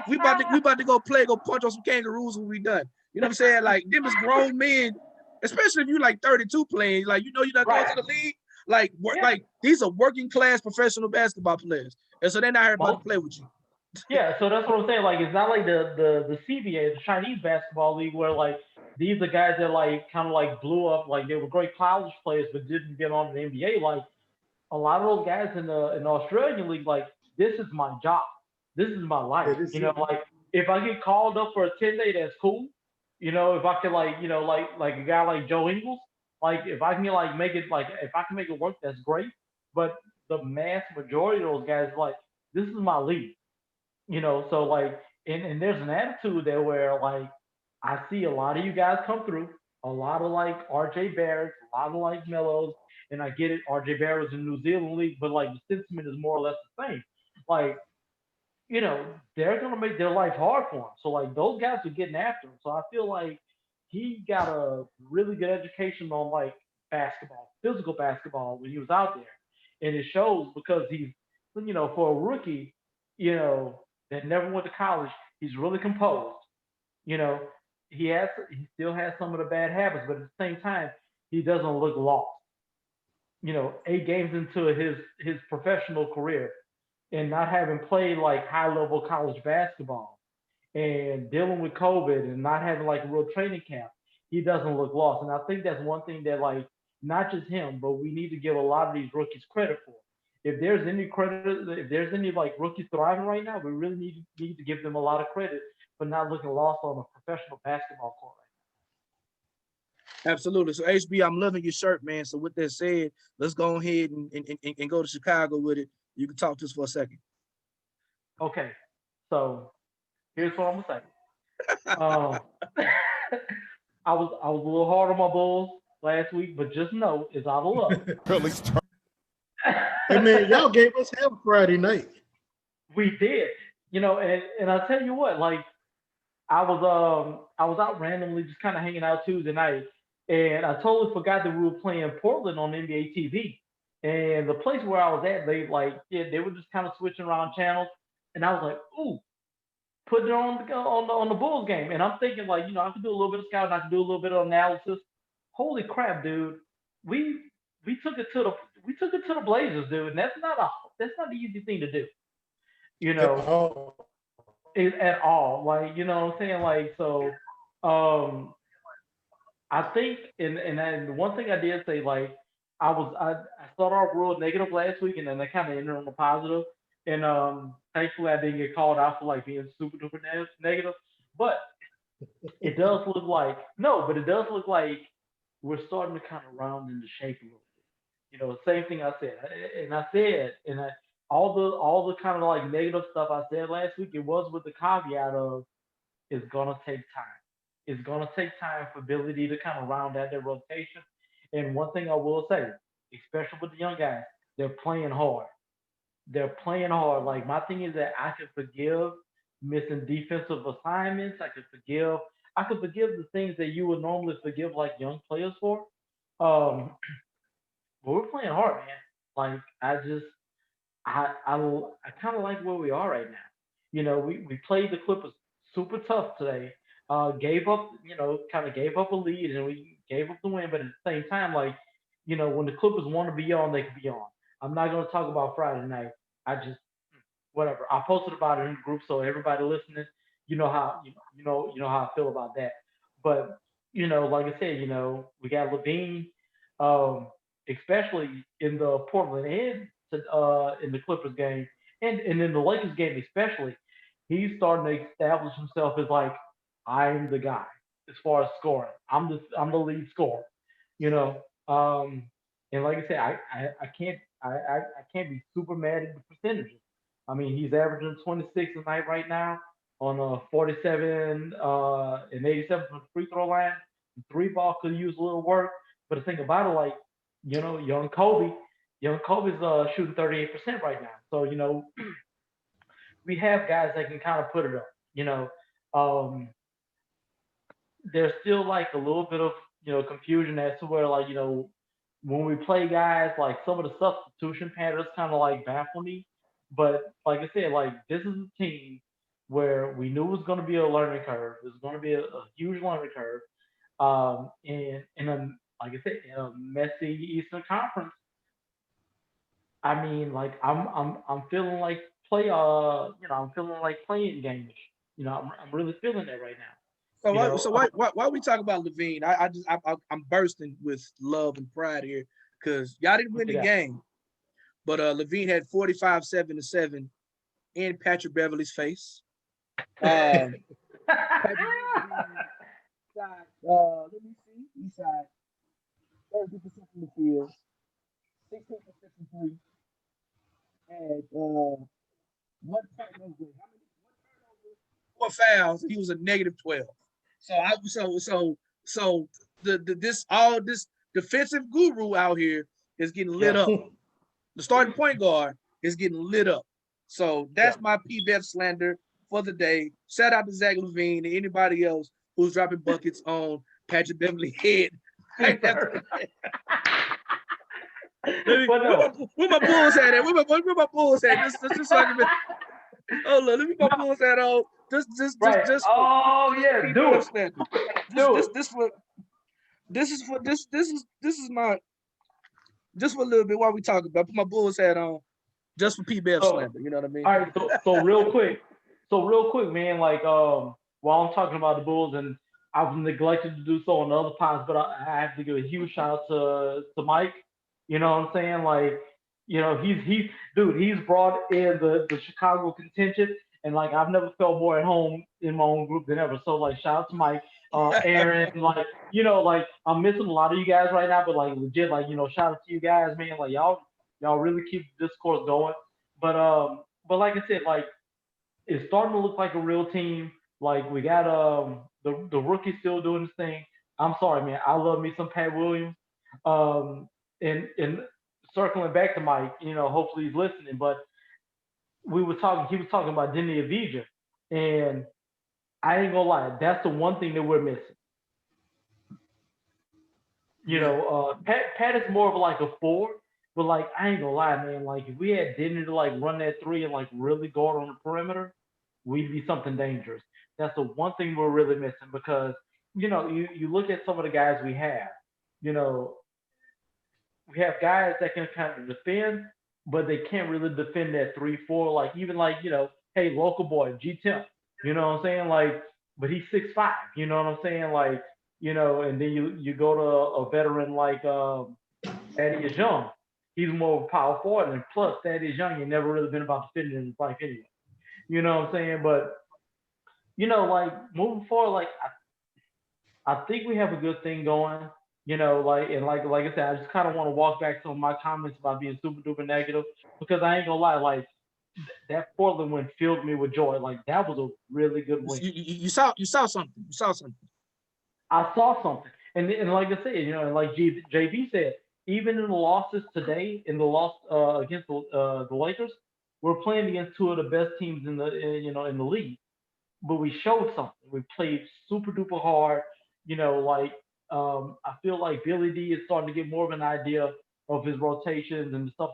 we about to go punch on some kangaroos when we done. You know what I'm saying? Like them is grown men, especially if you like 32 playing. Like you're not going to right. the league. Like work, Yeah, like these are working class professional basketball players, and so they're not here about to most. play with you. Yeah, so that's what I'm saying. Like, it's not like the CBA, the Chinese basketball league, where like these are guys that like kind of like blew up, like they were great college players, but didn't get on the NBA. Like a lot of those guys in the Australian league, like this is my job, this is my life. yeah. This is Like if I get called up for a 10-day, that's cool. If I can like like a guy like Joe Ingles, like if I can like make it like if I can make it work, that's great. But the mass majority of those guys, like this is my league. So like and there's an attitude there where like I see a lot of you guys come through, a lot of like RJ Barrett, a lot of like Mellows, and I get it, RJ Barrett's in New Zealand league, but like the sentiment is more or less the same. Like, they're gonna make their life hard for him. So like those guys are getting after him. So I feel like he got a really good education on like basketball, physical basketball when he was out there. And it shows because for a rookie, that never went to college, he's really composed. You know, he still has some of the bad habits, but at the same time, he doesn't look lost. 8 games into his professional career and not having played like high level college basketball and dealing with COVID and not having like a real training camp, he doesn't look lost. And I think that's one thing that like not just him, but we need to give a lot of these rookies credit for. If there's any like rookies thriving right now, we really need to give them a lot of credit for not looking lost on a professional basketball court Absolutely. So HB, I'm loving your shirt, man. So with that said, let's go ahead and go to Chicago with it. You can talk to us for a second. right now. Okay, so here's what I'm gonna say. Um, I was a little hard on my Bulls last week, but just know it's out of love. Hey man, y'all gave us hell Friday night. We did, and I tell you what, like I was out randomly just kind of hanging out Tuesday night, and I totally forgot that we were playing Portland on NBA TV. And the place where I was at, they were just kind of switching around channels, and I was like, ooh, put it on the Bulls game. And I'm thinking like, I can do a little bit of scouting, I can do a little bit of analysis. Holy crap, dude! We we took it to the we took it to the Blazers, dude, and that's not an easy thing to do, you At know, all. at all. Like, what I'm saying? Like, so, um, I think, and the one thing I did say, like, I started off real negative last week, and then I kind of ended on the positive. And thankfully, I didn't get called out for like being super duper negative. But it does look like no, but it does look like we're starting to kind of round into shape a little bit. Same thing I said, and I said, all the kind of like negative stuff I said last week, it was with the caveat of it's gonna take time. It's gonna take time for ability to kind of round out their rotation. And one thing I will say, especially with the young guys, they're playing hard. They're playing hard. Like my thing is that I can forgive. missing defensive assignments. I could forgive the things that you would normally forgive like young players for. Um, but we're playing hard, man. Like I kind of like where we are right now. We played the Clippers super tough today. Gave up, kind of gave up a lead and we gave up the win. But at the same time, like, when the Clippers want to be on, they can be on. I'm not gonna talk about Friday night. I just whatever. I posted about it in the group, so everybody listening, how I feel about that. But like I said, we got Levine, um, especially in the Portland and in the Clippers game, and in the Lakers game especially. He's starting to establish himself as like I'm the guy as far as scoring. I'm the lead scorer, you know. And like I said, I can't I can't be super mad at the percentages. I mean, he's averaging 26 a night right now on 47 and 87 from the free throw line. The three ball could use a little work, but the thing about it, like young Kobe's shooting 38% right now. So we have guys that can kind of put it up. Um, there's still like a little bit of confusion as to where like when we play guys like some of the substitution patterns kind of like baffle me. But like I said, like this is a team where we knew it was going to be a learning curve. It was going to be a huge learning curve. And in a like I said, in a messy Eastern Conference. I mean, like I'm feeling like I'm feeling like playing gamish. I'm really feeling that right now. So You why know, so why we talk about Levine? I'm bursting with love and pride here because y'all didn't win look the at that. game, but Levine had 45, 7-7 in Patrick Beverly's face. Um, Patrick Beverly shot, let me see, he shot 30% from the field, 16% from three, and one turnover. How many? One turnover, four fouls. He was a -12. So this all this defensive guru out here is getting lit Yeah, up. The starting point guard is getting lit up. So yeah. that's my PBF slander for the day. Shout out to Zach Levine and anybody else who's dropping buckets on Patrick Beverly head right after the game. Let me, But no, where my Bulls at? Where my Bulls at? Just so I can. Oh look, let me put my Bulls hat on. right. Oh Just for yeah, do PBF it, slander. This do this it. this for this is my just for a little bit while we talk about. I put my Bulls hat on just for PBF So, slander. You know what I mean? all right. So real quick, man. Like while I'm talking about the Bulls, and I've neglected to do so on the other pods, but I have to give a huge shout out to Mike. You know what I'm saying? Like, he's dude. He's brought in the Chicago contingent, and like I've never felt more at home in my own group than ever. So like, shout out to Mike, Aaron. Like, like I'm missing a lot of you guys right now, but like legit, like shout out to you guys, man. Like y'all really keep the discourse going. But like I said, like it's starting to look like a real team. Like we got the rookie still doing his thing. I'm sorry, man. I love me some Pat Williams. And circling back to Mike, hopefully he's listening. But he was talking about Denny Avija, and I ain't gonna lie, that's the one thing that we're missing. Yeah. Pat is more of like a four, but like I ain't gonna lie, man. Like if we had Denny to like run that three and like really guard on the perimeter, we'd be something dangerous. That's the one thing we're really missing because you look at some of the guys we have. You know, we have guys that can kind of defend, but they can't really defend that 3-4. Like even like hey, local boy G Temp. You know what I'm saying? Like, but he's 6'5". You know what I'm saying? Like, and then you go to a veteran like Thaddeus Young. He's more of a power forward, and plus Thaddeus Young ain't never really been about defending in his life anyway. You know what I'm saying? But like moving forward, like I think we have a good thing going. Like and like I said, I just kind of want to walk back some of my comments about being super duper negative because I ain't gonna lie, like that Portland win filled me with joy. Like that was a really good win. You saw something. You saw something. I saw something, and like I said, and like JB said, even in the losses today, in the loss against the Lakers, we're playing against two of the best teams in the in the league. but we showed something. We played super duper hard. Like I feel like Billy D is starting to get more of an idea of his rotations and the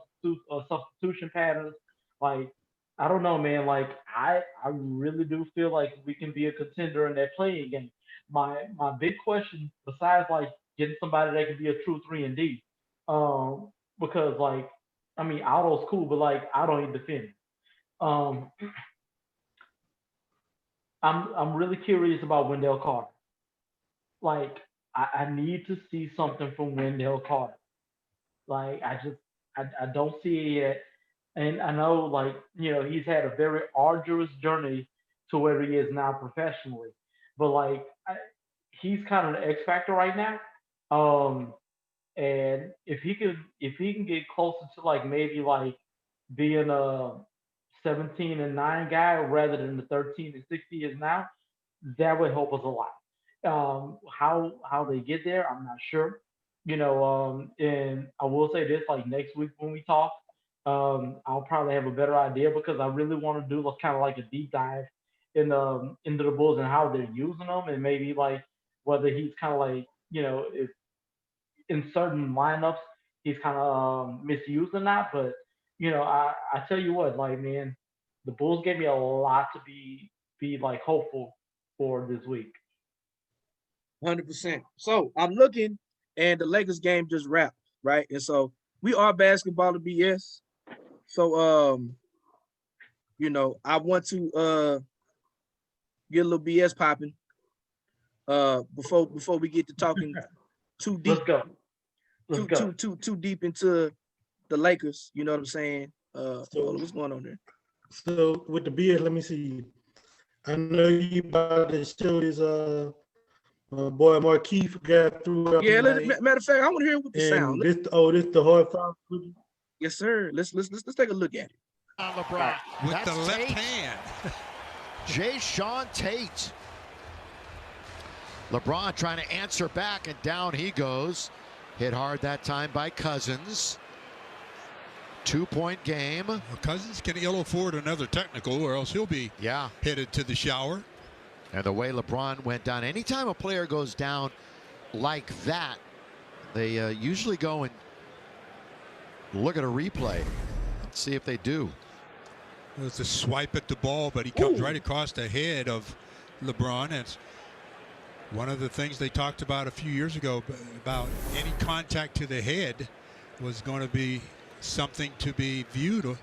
substitution patterns. Like I don't know, man. Like I really do feel like we can be a contender in that playing game. My big question, besides like getting somebody that can be a true 3 and D, because like I mean Otto's cool, but like I don't even defend him. Um, I'm really curious about Wendell Carter. Like I need to see something from Wendell Carter. Like I don't see it yet. And I know like, he's had a very arduous journey to where he is now professionally. But like he's kind of the X factor right now. Um and if he can get closer to like maybe like being a 17-9 guy rather than the 13-6 he is now, that would help us a lot. How they get there, I'm not sure. And I will say this: like next week when we talk, I'll probably have a better idea because I really want to do kind of like a deep dive into the Bulls and how they're using them, and maybe like whether he's kind of like if in certain lineups he's kind of misused or not. But I tell you what, like man, the Bulls gave me a lot to be like hopeful for this week. 100%. So I'm looking, and the Lakers game just wrapped, right? And so we are basketball to BS. So I want to get a little BS popping. Before we get to talking too deep. Let's go. Let's go. Too deep into the Lakers. You know what I'm saying? What's going on there? So with the BS, let me see. I know you about to show this my boy Markeith got through. Yeah, matter of fact, I want to hear it with the sound. This the hard foul. Yes, sir. Let's take a look at it. On LeBron with that's the left Tate. hand. Jay Sean Tate. LeBron trying to answer back, and down he goes. Hit hard that time by Cousins. 2-point game. Well, Cousins can ill afford another technical, or else he'll be headed to the shower. And the way LeBron went down, anytime a player goes down like that, they usually go and look at a replay. Let's see if they do. It was a swipe at the ball, but he comes right across the head of LeBron. It's one of the things they talked about a few years ago about any contact to the head was going to be something to be viewed. And,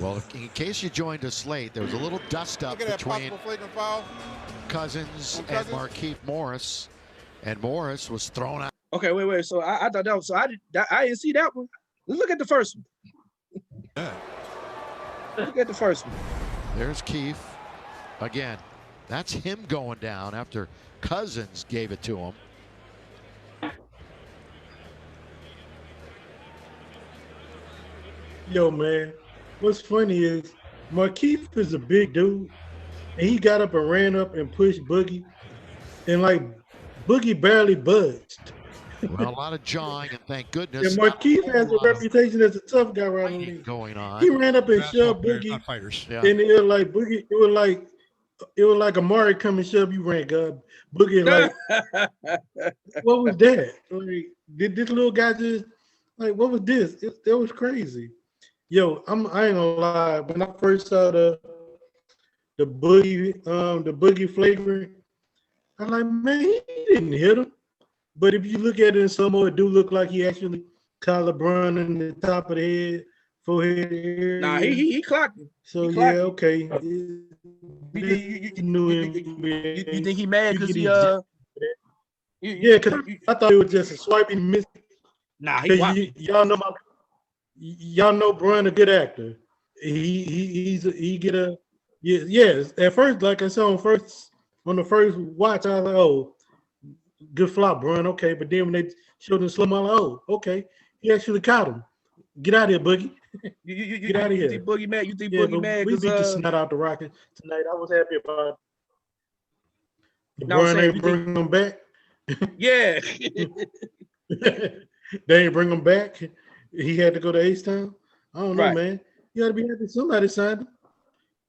well, in case you joined us late, there was a little dust up between Cousins and Markieff Morris, and Morris was thrown out. Okay, wait. So I thought that was, so I didn't see that one. Let's look at the first one. Look at the first one. There's Keefe again. That's him going down after Cousins gave it to him. Yo, man, what's funny is Markeith is a big dude, and he got up and ran up and pushed Boogie, and like Boogie barely budged. Well, a lot of jawing, and thank goodness. And Markeith has a reputation as a tough guy around the league. Going on. He ran up and shoved Boogie, and it was like Boogie. It was like Amari come and shove you, ran God. Boogie like, what was that? Like, did this little guy just like what was this? It was crazy. Yo, I ain't gonna lie. When I first saw the Boogie flagrant, I'm like, man, he didn't hit him. But if you look at it in some more, it do look like he actually caught LeBron in the top of the head, forehead area. Nah, he clocked him. So he yeah, okay. You think he mad because he Yeah, because I thought it was just a swiping miss. Nah, y'all know Bron a good actor. He get a yes. At first, like I said on the first watch, I was like, oh, good flop, Bron. Okay, but then when they showed him slow, I'm like, oh, okay, he actually caught him. Get out of here, Boogie. Get out of here. You think Boogie mad? You think Yeah, Boogie mad? We beat the snot out the Rockets tonight. I was happy about it. No, LeBron ain't bring him back. Yeah. They ain't bring him back. He had to go to H-Town. I don't know, Right. man. You got to be happy somebody signed him.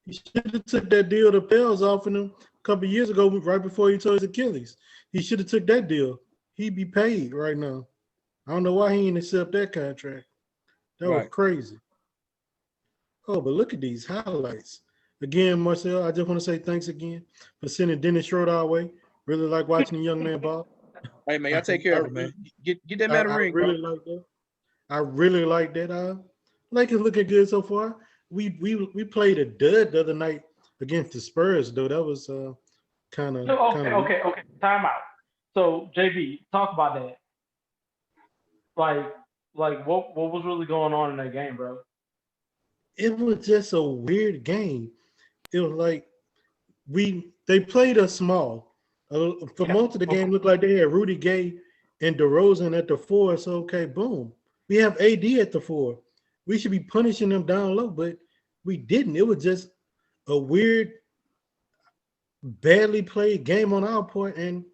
He should have took that deal the Pels offered him a couple of years ago, right before he tore his Achilles. He should have took that deal. He'd be paid right now. I don't know why he didn't accept that contract. That was Right. crazy. Oh, but look at these highlights. Again, Marcel, I just want to say thanks again for sending Dennis Schroeder our way. Really like watching the young man ball. Hey man, y'all take care of it, man. Get that man a I ring, really bro. like that. I really like that. Lakers looking good so far. We played a dud the other night against the Spurs, though. That was kind of No, okay. Time out. So JB, talk about that. Like, what was really going on in that game, bro? It was just a weird game. It was like they played us small. For most of the game, looked like they had Rudy Gay and DeRozan at the 4. So okay, boom. We have AD at the 4. We should be punishing them down low, but we didn't. It was just a weird, badly played game on our part, and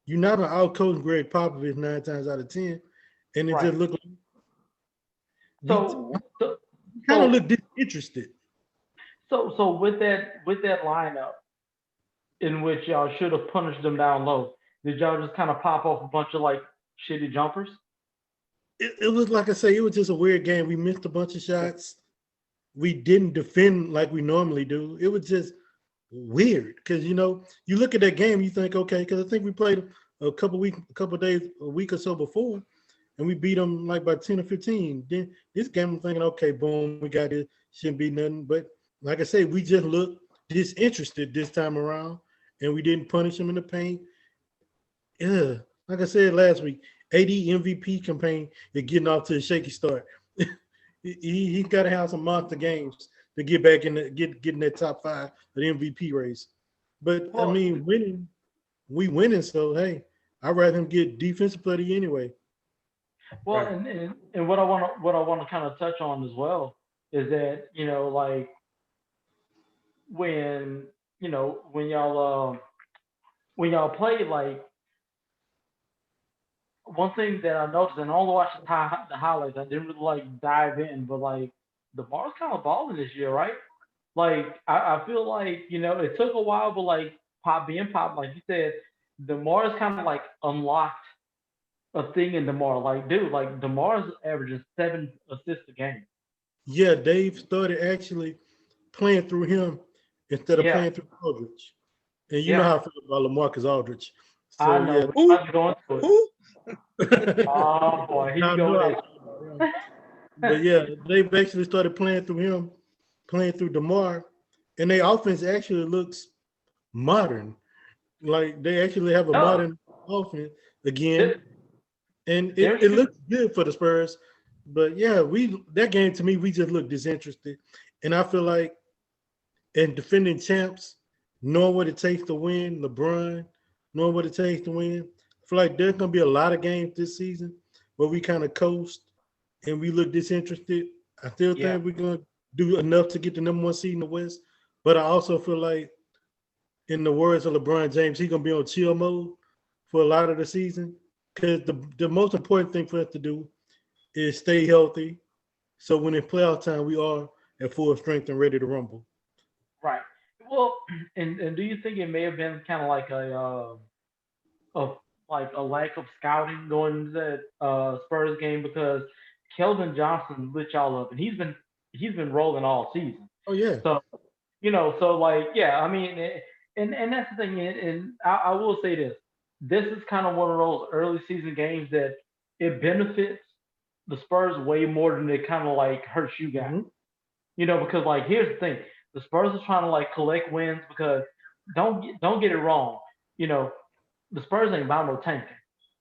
you're not an out-coach Greg Popovich 9 times out of 10, and it just looked like So kind of looked disinterested. So with that lineup in which y'all should have punished them down low, did y'all just kind of pop off a bunch of like shitty jumpers? It was like I say, it was just a weird game. We missed a bunch of shots. We didn't defend like we normally do. It was just weird because you look at that game, you think, okay, because I think we played a week or so before, and we beat them like by 10 or 15. Then this game, I'm thinking, okay, boom, we got it. Shouldn't be nothing. But like I say, we just looked disinterested this time around, and we didn't punish them in the paint. Yeah, like I said last week, AD MVP campaign is getting off to a shaky start. He's got to have some monster games to get back in get in that top 5 of the MVP race. But I mean, we winning. So hey, I'd rather him get defensive player anyway. Well, right. and what I want to kind of touch on as well is that like when y'all play, like, one thing that I noticed, and I only watched the highlights, I didn't really like dive in, but like DeMar's kind of balling this year, right? Like I feel like it took a while, but like Pop, like you said, DeMar's kind of like unlocked a thing in DeMar. Like, dude, like DeMar's averaging 7 assists a game. Yeah, Dave started actually playing through him instead of playing through Aldridge. And you know how I feel about LaMarcus Aldridge. So, I know. Yeah. I'm going to it. Oh boy, he's going. But yeah, they've actually started playing through him, playing through DeMar, and their offense actually looks modern. Like they actually have a modern offense again, and it looks good for the Spurs. But yeah, that game to me, we just look disinterested, and I feel like in defending champs, knowing what it takes to win, LeBron, knowing what it takes to win. I feel like there's gonna be a lot of games this season where we kind of coast and we look disinterested. I still think we're gonna do enough to get the number 1 seed in the West, but I also feel like, in the words of LeBron James, he's gonna be on chill mode for a lot of the season because the most important thing for us to do is stay healthy. So when it's playoff time, we are at full strength and ready to rumble. Right. Well, and do you think it may have been kind of like a lack of scouting going into that Spurs game, because Keldon Johnson lit y'all up, and he's been rolling all season. Oh yeah. So so like I mean, and that's the thing, and I will say this: this is kind of one of those early season games that it benefits the Spurs way more than it kind of like hurts you guys. Mm-hmm. Because like here's the thing: the Spurs are trying to like collect wins, because don't get it wrong. The Spurs ain't about no tanking.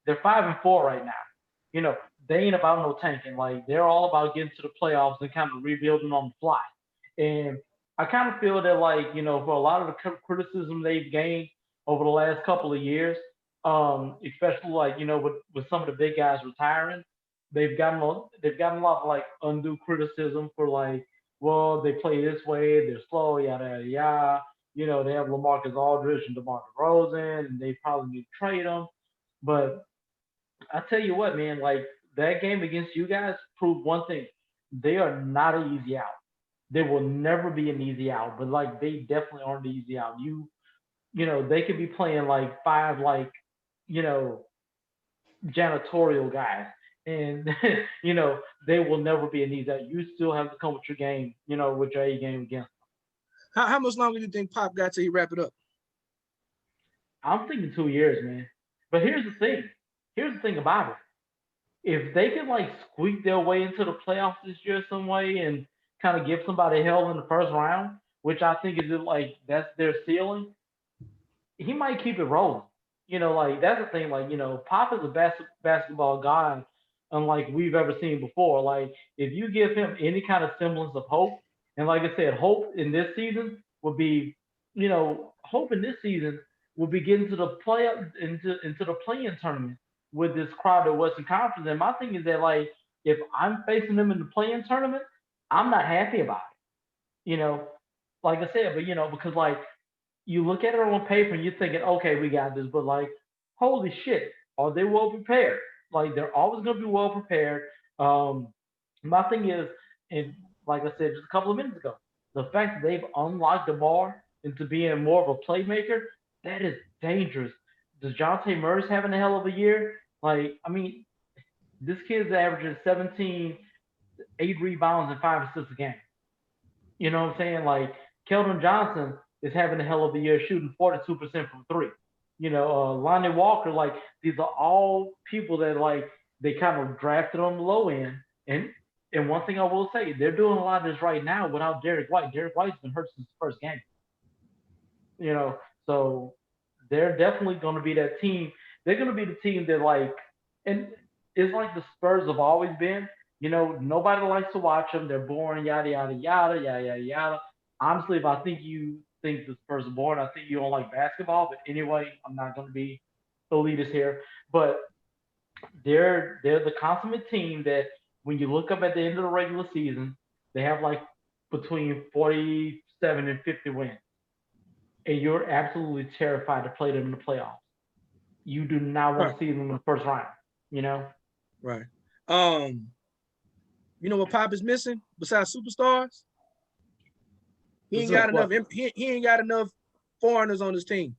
They're 5-4 right now. They ain't about no tanking. Like, they're all about getting to the playoffs and kind of rebuilding on the fly. And I kind of feel that, like, for a lot of the criticism they've gained over the last couple of years, especially like with some of the big guys retiring, they've gotten a lot of like undue criticism for like, well, they play this way, they're slow, yada yada yada. They have LaMarcus Aldridge and DeMar DeRozan, and they probably need to trade them. But I tell you what, man, like that game against you guys proved one thing: they are not an easy out. they will never be an easy out, but like they definitely aren't an easy out. They could be playing like five like, you know, janitorial guys. And they will never be an easy out. You still have to come with your game, with your A game against. How much longer do you think Pop got till he wrap it up? I'm thinking 2 years, man. But here's the thing. Here's the thing about it. If they could like squeak their way into the playoffs this year some way and kind of give somebody hell in the first round, which I think is like that's their ceiling, he might keep it rolling. Like that's the thing. Like Pop is a basketball god, unlike we've ever seen before. Like if you give him any kind of semblance of hope, and like I said, hope in this season would be, hope in this season will be getting to the play into the playing tournament with this crowd at Western Conference. And my thing is that like if I'm facing them in the playing tournament, I'm not happy about it. Like I said, but because like you look at it on paper and you're thinking, okay, we got this, but like, holy shit, are they well prepared? Like they're always gonna be well prepared. Um, my thing is, and like I said just a couple of minutes ago, the fact that they've unlocked DeMar into being more of a playmaker, that is dangerous. DeJounte Murray's having a hell of a year. Like, I mean, this kid's averaging 17, 8 rebounds, and 5 assists a game. You know what I'm saying? Like, Keldon Johnson is having a hell of a year, shooting 42% from three. Lonnie Walker, like, these are all people that, like, they kind of drafted on the low end. And one thing I will say, they're doing a lot of this right now without Derek White. Derek White's been hurt since the first game. So they're definitely going to be that team. They're going to be the team that like, and it's like the Spurs have always been. Nobody likes to watch them. They're boring, yada yada yada yada yada yada. Honestly, if I think you think the Spurs are boring, I think you don't like basketball. But anyway, I'm not going to be elitist here. But they're the consummate team that when you look up at the end of the regular season, they have like between 47 and 50 wins. And you're absolutely terrified to play them in the playoffs. You do not want to see them in the first round, Right. You know what Pop is missing besides superstars? He ain't got enough. He ain't got enough foreigners on his team.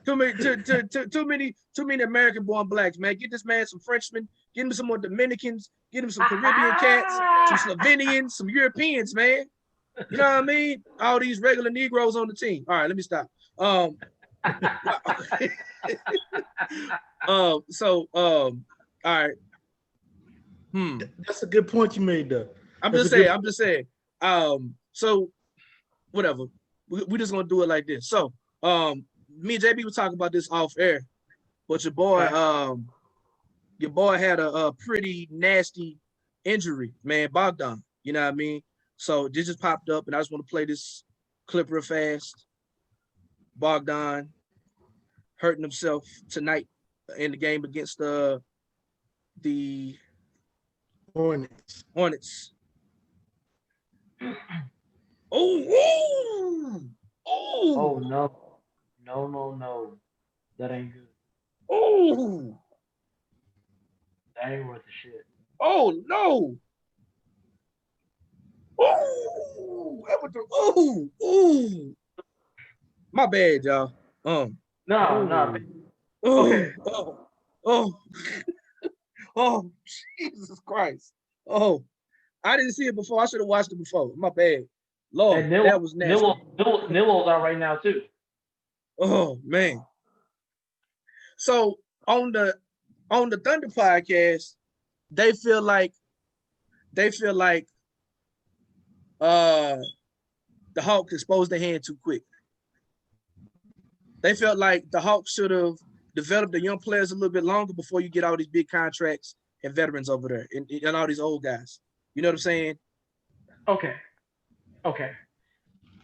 Too many American-born blacks, man. Get this man some Frenchmen. Get him some more Dominicans. Get him some Caribbean cats, some Slovenians, some Europeans, man. You know what I mean? All these regular Negroes on the team. All right, let me stop. All right. That's a good point you made, though. I'm just saying. So whatever. We just gonna do it like this. So me and JB were talking about this off air, but your boy had a pretty nasty injury, man. Bogdan. You know what I mean? So this just popped up, and I just want to play this clip real fast. Bogdan hurting himself tonight in the game against the Hornets. Oh no. That ain't good. Oh, that ain't worth the shit. Oh no. Oh, my bad, y'all. No. Oh, Jesus Christ. Oh, I didn't see it before. I should have watched it before. My bad. Lord, that was nasty. Nilo's out right now too. Oh man. So on the Thunder podcast, they feel like the Hawks exposed their hand too quick. They felt like the Hawks should have developed the young players a little bit longer before you get all these big contracts and veterans over there and all these old guys. You know what I'm saying? Okay.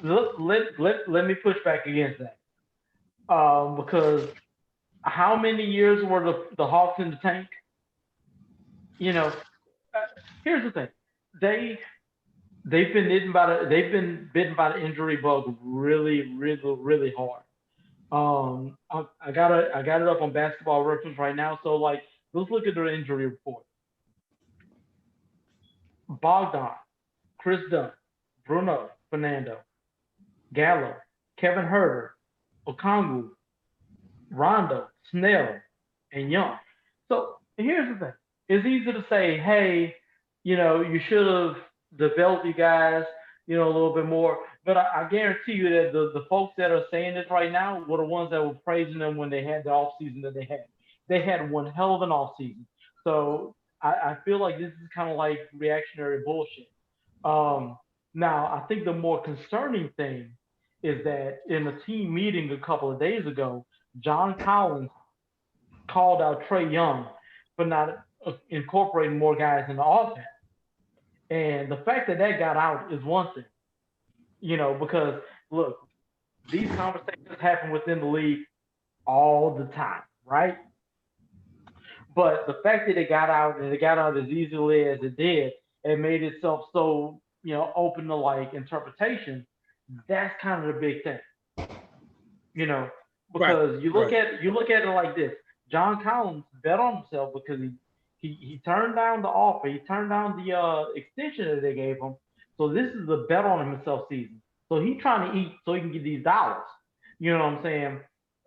Let me push back against that. Because how many years were the Hawks in the tank? Here's the thing. They've been bitten by the injury bug really, really, really hard. I got it up on Basketball Reference right now. So like, let's look at their injury report. Bogdan, Chris Dunn, Bruno Fernando, Gallo, Kevin Herter, Okongwu, Rondo, Snell, and Young. So here's the thing. It's easy to say, hey, you should have developed you guys, a little bit more. But I guarantee you that the folks that are saying this right now were the ones that were praising them when they had the off season that they had. They had one hell of an off season. So I feel like this is kind of like reactionary bullshit. Um, Now, I think the more concerning thing is that in a team meeting a couple of days ago, John Collins called out Trae Young for not incorporating more guys in the offense. And the fact that that got out is one thing, because look, these conversations happen within the league all the time, right? But the fact that it got out and it got out as easily as it did, and made itself so, open to like interpretation, that's kind of the big thing, because you look at it like this. John Collins bet on himself because he turned down the offer, he turned down the extension that they gave him. So this is a bet on himself season. So he's trying to eat so he can get these dollars. You know what I'm saying?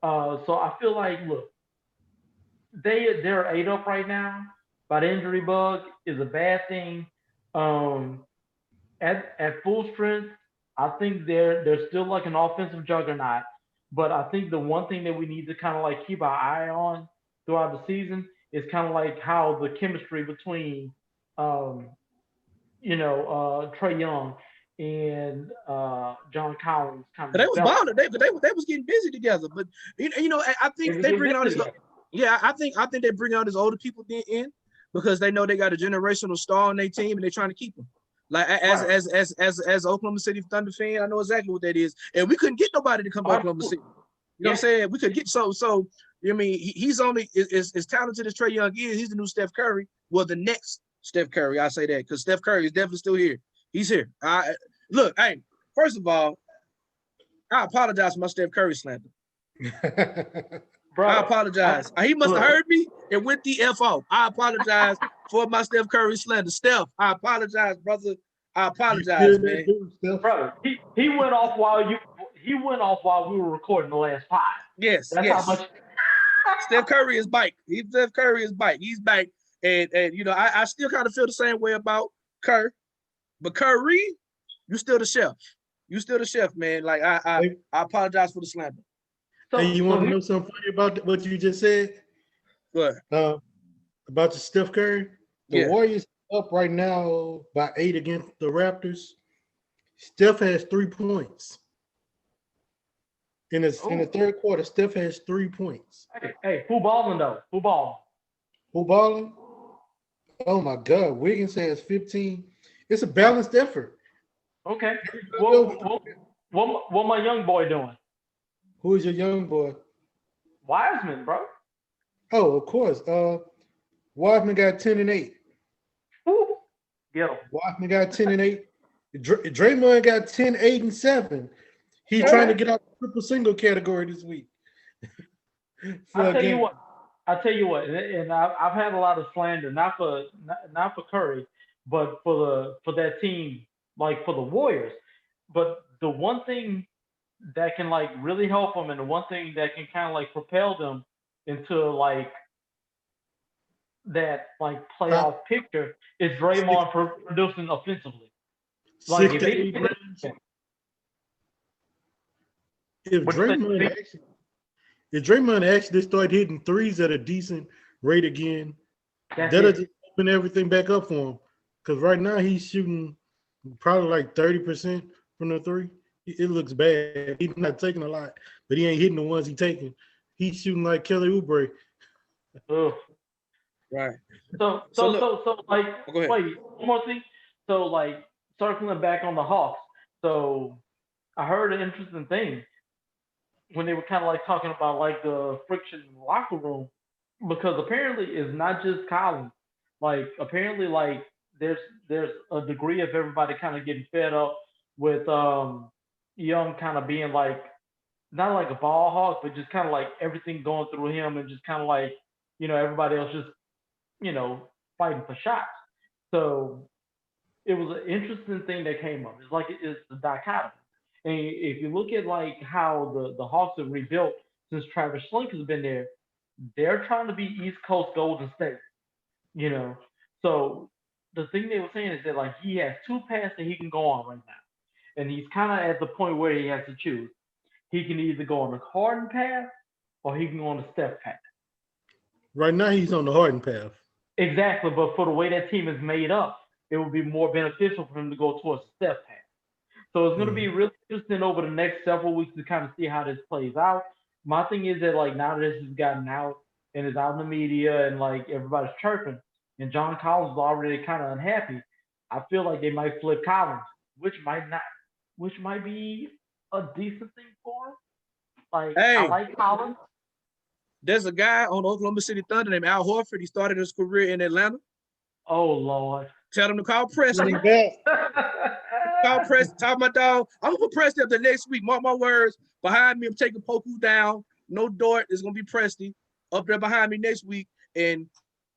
So I feel like, look, they're ate up right now by the injury bug is a bad thing. At full strength, I think they're still like an offensive juggernaut. But I think the one thing that we need to kind of like keep our eye on throughout the season is kind of like how the chemistry between, Trae Young and John Collins kind of. They was balling. They was getting busy together. But I think they bring all this. Yeah, I think they bring all these older people in because they know they got a generational star on their team and they're trying to keep them. Like as Oklahoma City Thunder fan, I know exactly what that is. And we couldn't get nobody to come to Oklahoma City. You know what I'm saying? We could get so. I mean, he's only as talented as Trae Young is. He's the new Steph Curry. Well, the next Steph Curry, I say that because Steph Curry is definitely still here. He's here. Look, hey, first of all, I apologize for my Steph Curry slander. Bro, I apologize. He must have heard me and went the F off. I apologize for my Steph Curry slander. Steph, I apologize, brother. I apologize, man. Bro, he went off while we were recording the last pod. Yes, that's how much. Steph Curry is back. Steph Curry is back. He's back, and I still kind of feel the same way about Kerr, but Curry, you still the chef. You still the chef, man. Like I apologize for the slander. Hey, you want to know something funny about what you just said? What? About the Steph Curry? The Warriors up right now by 8 against the Raptors. Steph has 3 points. In the third quarter, Steph has 3 points. Hey, who balling though? Who balling? Who balling? Oh my God, Wiggins has 15. It's a balanced effort. Okay. What my young boy doing? Who is your young boy? Wiseman, bro. Oh, of course. Wiseman got 10 and 8. Ooh. Get him. Wiseman got 10 and 8. Draymond got 10, 8, and 7. He's trying to get out the triple single category this week. I tell you what, and I've had a lot of slander, not for Curry, but for that team, like for the Warriors. But the one thing that can like really help them, and the one thing that can kind of like propel them into like that like playoff picture is Draymond producing offensively. Like if Draymond actually start hitting threes at a decent rate again, that'll just open everything back up for him. Because right now he's shooting probably like 30% from the three. It looks bad. He's not taking a lot, but he ain't hitting the ones he's taking. He's shooting like Kelly Oubre. Oh, right. So like, wait, one more thing. So like, circling back on the Hawks. So I heard an interesting thing when they were kind of like talking about like the friction in the locker room, because apparently it's not just Collins. Like apparently like there's a degree of everybody kind of getting fed up with Young kind of being like not like a ball hawk, but just kind of like everything going through him and just kind of like, everybody else just, fighting for shots. So it was an interesting thing that came up. It's like it's the dichotomy. And if you look at like how the Hawks have rebuilt since Travis Schlenk has been there, they're trying to be East Coast Golden State, you know. So the thing they were saying is that like he has two paths that he can go on right now, and he's kind of at the point where he has to choose. He can either go on the Harden path or he can go on the Steph path. Right now, he's on the Harden path. Exactly, but for the way that team is made up, it would be more beneficial for him to go towards the Steph path. So it's going to be really interesting over the next several weeks to kind of see how this plays out. My thing is that like now that this has gotten out and is out in the media and like everybody's chirping, and John Collins is already kind of unhappy, I feel like they might flip Collins, which might be a decent thing for him. Like I like Collins. There's a guy on Oklahoma City Thunder named Al Horford. He started his career in Atlanta. Oh Lord. Tell him to call Preston. Running Call Preston. Tell my dog. I'm gonna put Preston up there next week. Mark my words. Behind me, I'm taking Poku down. No Dort. It's gonna be Preston up there behind me next week. And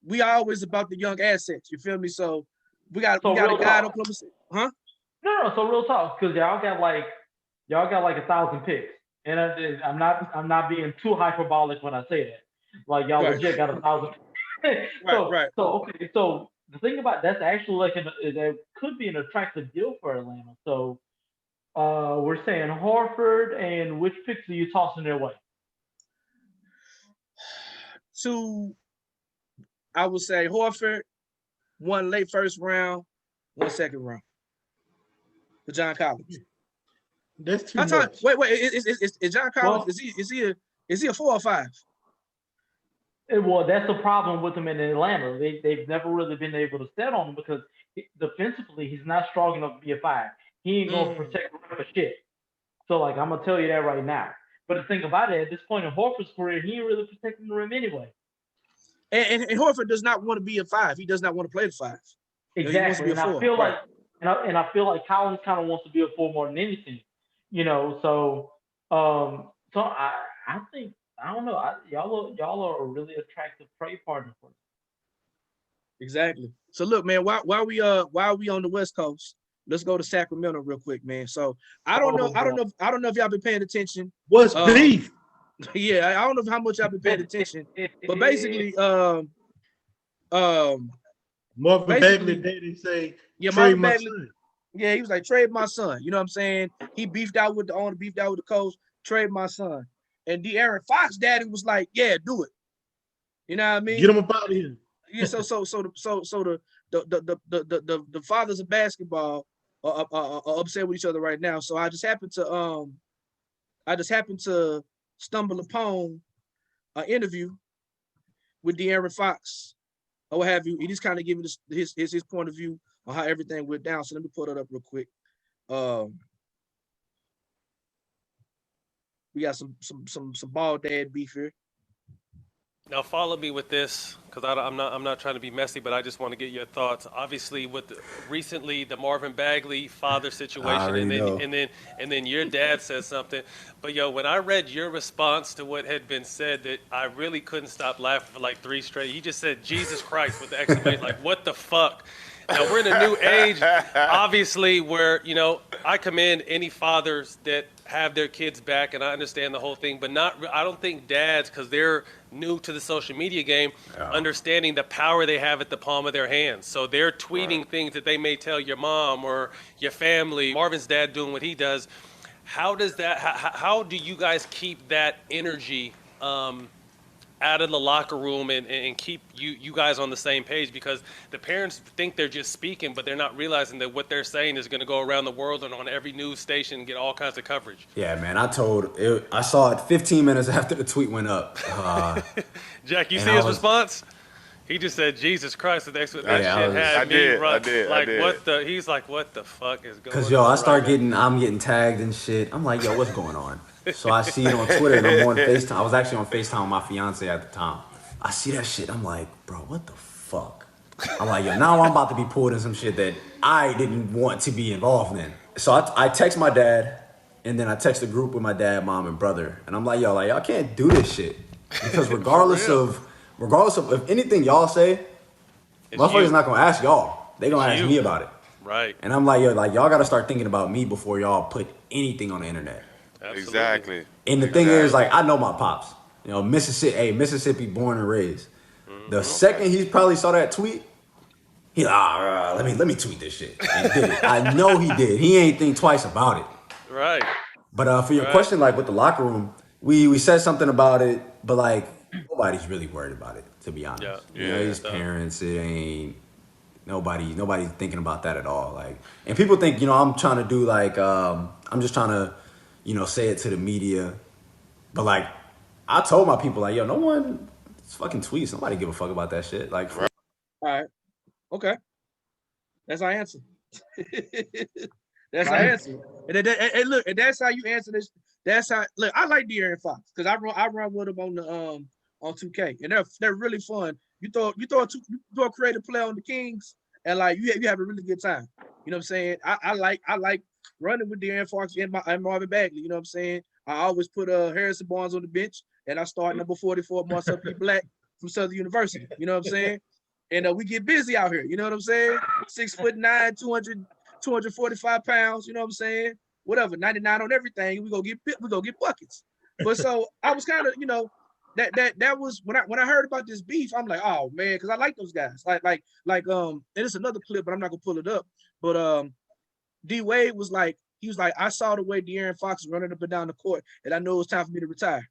we always about the young assets. You feel me? So we got a guy in Oklahoma City. Huh? No. So real talk, because y'all got like 1,000 picks, and I'm not being too hyperbolic when I say that. Like y'all legit got 1,000. Right. So okay. So the thing about that's actually like that could be an attractive deal for Atlanta. So we're saying Horford, and which picks are you tossing their way? I would say Horford, one late first round, one second round for John Collins. That's too much. Wait, is John Collins? Well, is he a 4 or 5? Well, that's the problem with him in Atlanta. They've never really been able to set on him because defensively he's not strong enough to be a 5. He ain't gonna protect the rim for shit. So like I'm gonna tell you that right now. But the thing about it, at this point in Horford's career, he ain't really protecting the rim anyway. And Horford does not want to be a 5. He does not want to play the 5. Exactly. And I feel like I feel like Collins kind of wants to be a 4 more than anything. You know, so I think I don't know. Y'all are a really attractive trade partner for me. Exactly. So look, man, while we on the West Coast, let's go to Sacramento real quick, man. So I don't know if y'all been paying attention. What's beef? Yeah, I don't know how much y'all been paying attention, but basically, Marvin Bagley did say, Marvin Bagley. Yeah, he was like, trade my son. You know what I'm saying? He beefed out with the owner, beefed out with the coach, trade my son. And De'Aaron Fox daddy was like, yeah, do it. You know what I mean? Get him up out of here. Yeah, so the fathers of basketball are upset with each other right now. So I just happened to stumble upon an interview with De'Aaron Fox or what have you. He just kind of giving his point of view on how everything went down. So let me pull it up real quick. We got some ball dad beef here. Now follow me with this, because I'm not trying to be messy, but I just want to get your thoughts. Obviously, with recently the Marvin Bagley father situation, and then your dad says something. But when I read your response to what had been said, that I really couldn't stop laughing for like 3 straight. He just said Jesus Christ with the exclamation, like what the fuck. Now we're in a new age, obviously, where I commend any fathers that have their kids back, and I understand the whole thing, but I don't think dads, because they're new to the social media game, understanding the power they have at the palm of their hands. So they're tweeting things that they may tell your mom or your family. Marvin's dad doing what he does. How do you guys keep that energy out of the locker room and keep you guys on the same page? Because the parents think they're just speaking, but they're not realizing that what they're saying is going to go around the world and on every news station and get all kinds of coverage. Yeah, man, I saw it 15 minutes after the tweet went up. Jack, you see his response? He just said, Jesus Christ, that shit had me run. He's like, what the fuck is going on? Because, I'm getting tagged and shit. I'm like, what's going on? So I see it on Twitter, and I'm on FaceTime. I was actually on FaceTime with my fiance at the time. I see that shit. I'm like, bro, what the fuck? I'm like, now I'm about to be pulled in some shit that I didn't want to be involved in. So I text my dad, and then I text the group with my dad, mom, and brother. And I'm like, y'all can't do this shit. Because regardless of if anything y'all say, motherfuckers not going to ask y'all. They going to ask me about it. Right. And I'm like, yo, like y'all got to start thinking about me before y'all put anything on the internet. Absolutely. Exactly. And the thing is, like, I know my pops. You know, Mississippi born and raised. The second he probably saw that tweet, he like, let me tweet this shit. And did it. I know he did. He ain't think twice about it. Right. But for your question, like with the locker room, we said something about it, but like nobody's really worried about it, to be honest. Yeah. You know, these parents, it ain't nobody's thinking about that at all. Like, and people think, you know, I'm trying to do like I'm just trying to, you know, say it to the media. But like I told my people, like, yo, no one fucking tweets. Nobody give a fuck about that shit. Like, all right, okay, that's our answer. That's our answer. And look, and that's how you answer this. That's how. Look, I like De'Aaron Fox because I run with them on 2K, and they're really fun. You throw a creative play on the Kings, and like you have a really good time. You know what I'm saying? I like running with De'Aaron Fox and Marvin Bagley. You know what I'm saying? I always put Harrison Barnes on the bench, and I start number 44, Marcel P. Black from Southern University. You know what I'm saying? And we get busy out here. You know what I'm saying? 6'9", 245 pounds. You know what I'm saying? Whatever, 99 on everything. We go get buckets. But so I was kind of, you know, that was when I heard about this beef. I'm like, oh man, because I like those guys. Like and it's another clip, but I'm not gonna pull it up. But D Wade was like, he was like, I saw the way De'Aaron Fox was running up and down the court, and I know it was time for me to retire.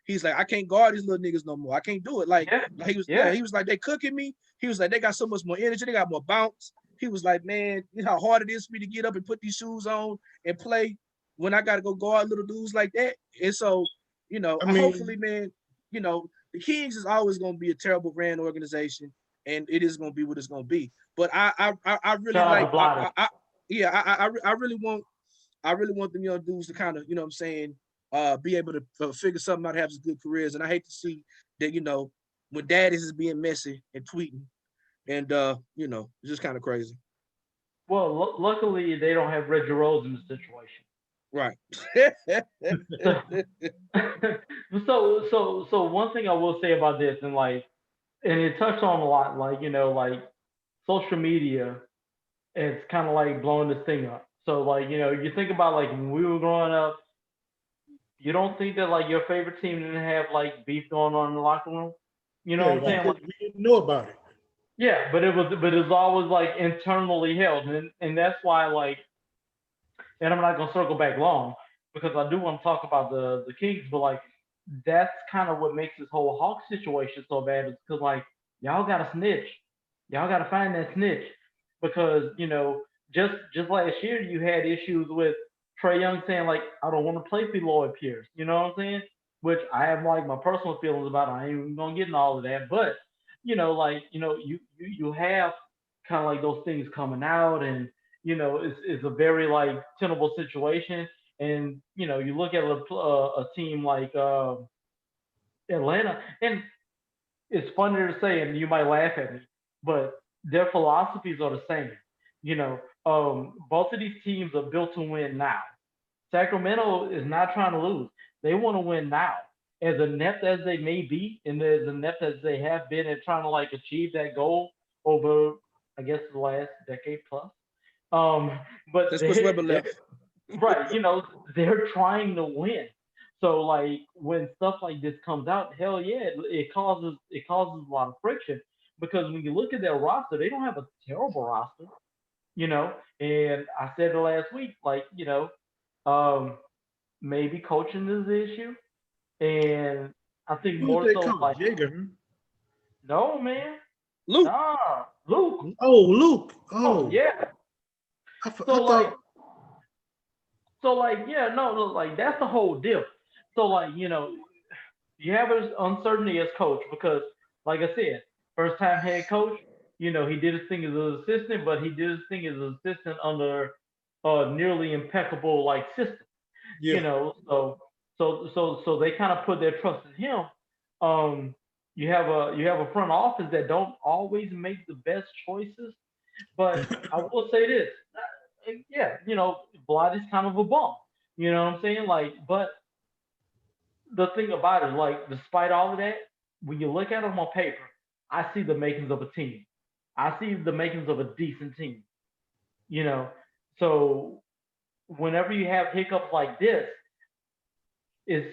He's like, I can't guard these little niggas no more. I can't do it. Like he was like, they cooking me. He was like, they got so much more energy. They got more bounce. He was like, man, you know how hard it is for me to get up and put these shoes on and play when I got to go guard little dudes like that. And so, you know, hopefully, man, you know, the Kings is always going to be a terrible ran organization, and it is going to be what it's going to be. But I really I really want them young dudes to kind of, you know what I'm saying, be able to figure something out, have some good careers. And I hate to see that, you know, when daddies is being messy and tweeting, and you know, it's just kind of crazy. Well, luckily they don't have Reggie Rose in the situation. Right. So one thing I will say about this, and it touched on a lot, like, you know, like social media, it's kind of like blowing this thing up. So like, you know, you think about like when we were growing up, you don't think that like your favorite team didn't have like beef going on in the locker room? You know what I'm saying? Like, we didn't know about it. yeah, but it was always like internally held, and that's why, like, and I'm not gonna circle back long because I do want to talk about the Kings, but like that's kind of what makes this whole Hawk situation so bad, is because like y'all gotta snitch, y'all gotta find that snitch, because you know just last year you had issues with Trae Young saying like, I don't want to play for Lloyd Pierce, you know what I'm saying? Which I have like my personal feelings about. I ain't even gonna get into all of that, but you know, like, you know, you have kind of like those things coming out, and you know, it's a very like tenable situation. And you know, you look at a team like Atlanta, and it's funny to say, and you might laugh at me, but their philosophies are the same. You know, both of these teams are built to win now. Sacramento is not trying to lose; they want to win now. As inept as they may be, and as inept as they have been at trying to like achieve that goal over, I guess, the last decade plus. But That's what's Weber left. Right, you know, they're trying to win. So like when stuff like this comes out, hell yeah, it causes a lot of friction, because when you look at their roster, they don't have a terrible roster, you know. And I said it last week, like, you know, maybe coaching is the issue, and I think more so like Jigger. no, man, Luke. nah, Luke. Oh, Luke. Oh yeah. I thought. So like, yeah, no, like that's the whole deal. So like, you know, you have an uncertainty as coach because, like I said, first time head coach, you know, he did his thing as an assistant, but he did his thing as an assistant under a nearly impeccable like system. Yeah. You know, so they kind of put their trust in him. You have a front office that don't always make the best choices, but I will say this, yeah, you know, Blythe is kind of a bum. You know what I'm saying? Like, but the thing about it, like, despite all of that, when you look at him on paper, I see the makings of a team. I see the makings of a decent team. You know, so whenever you have hiccups like this, it's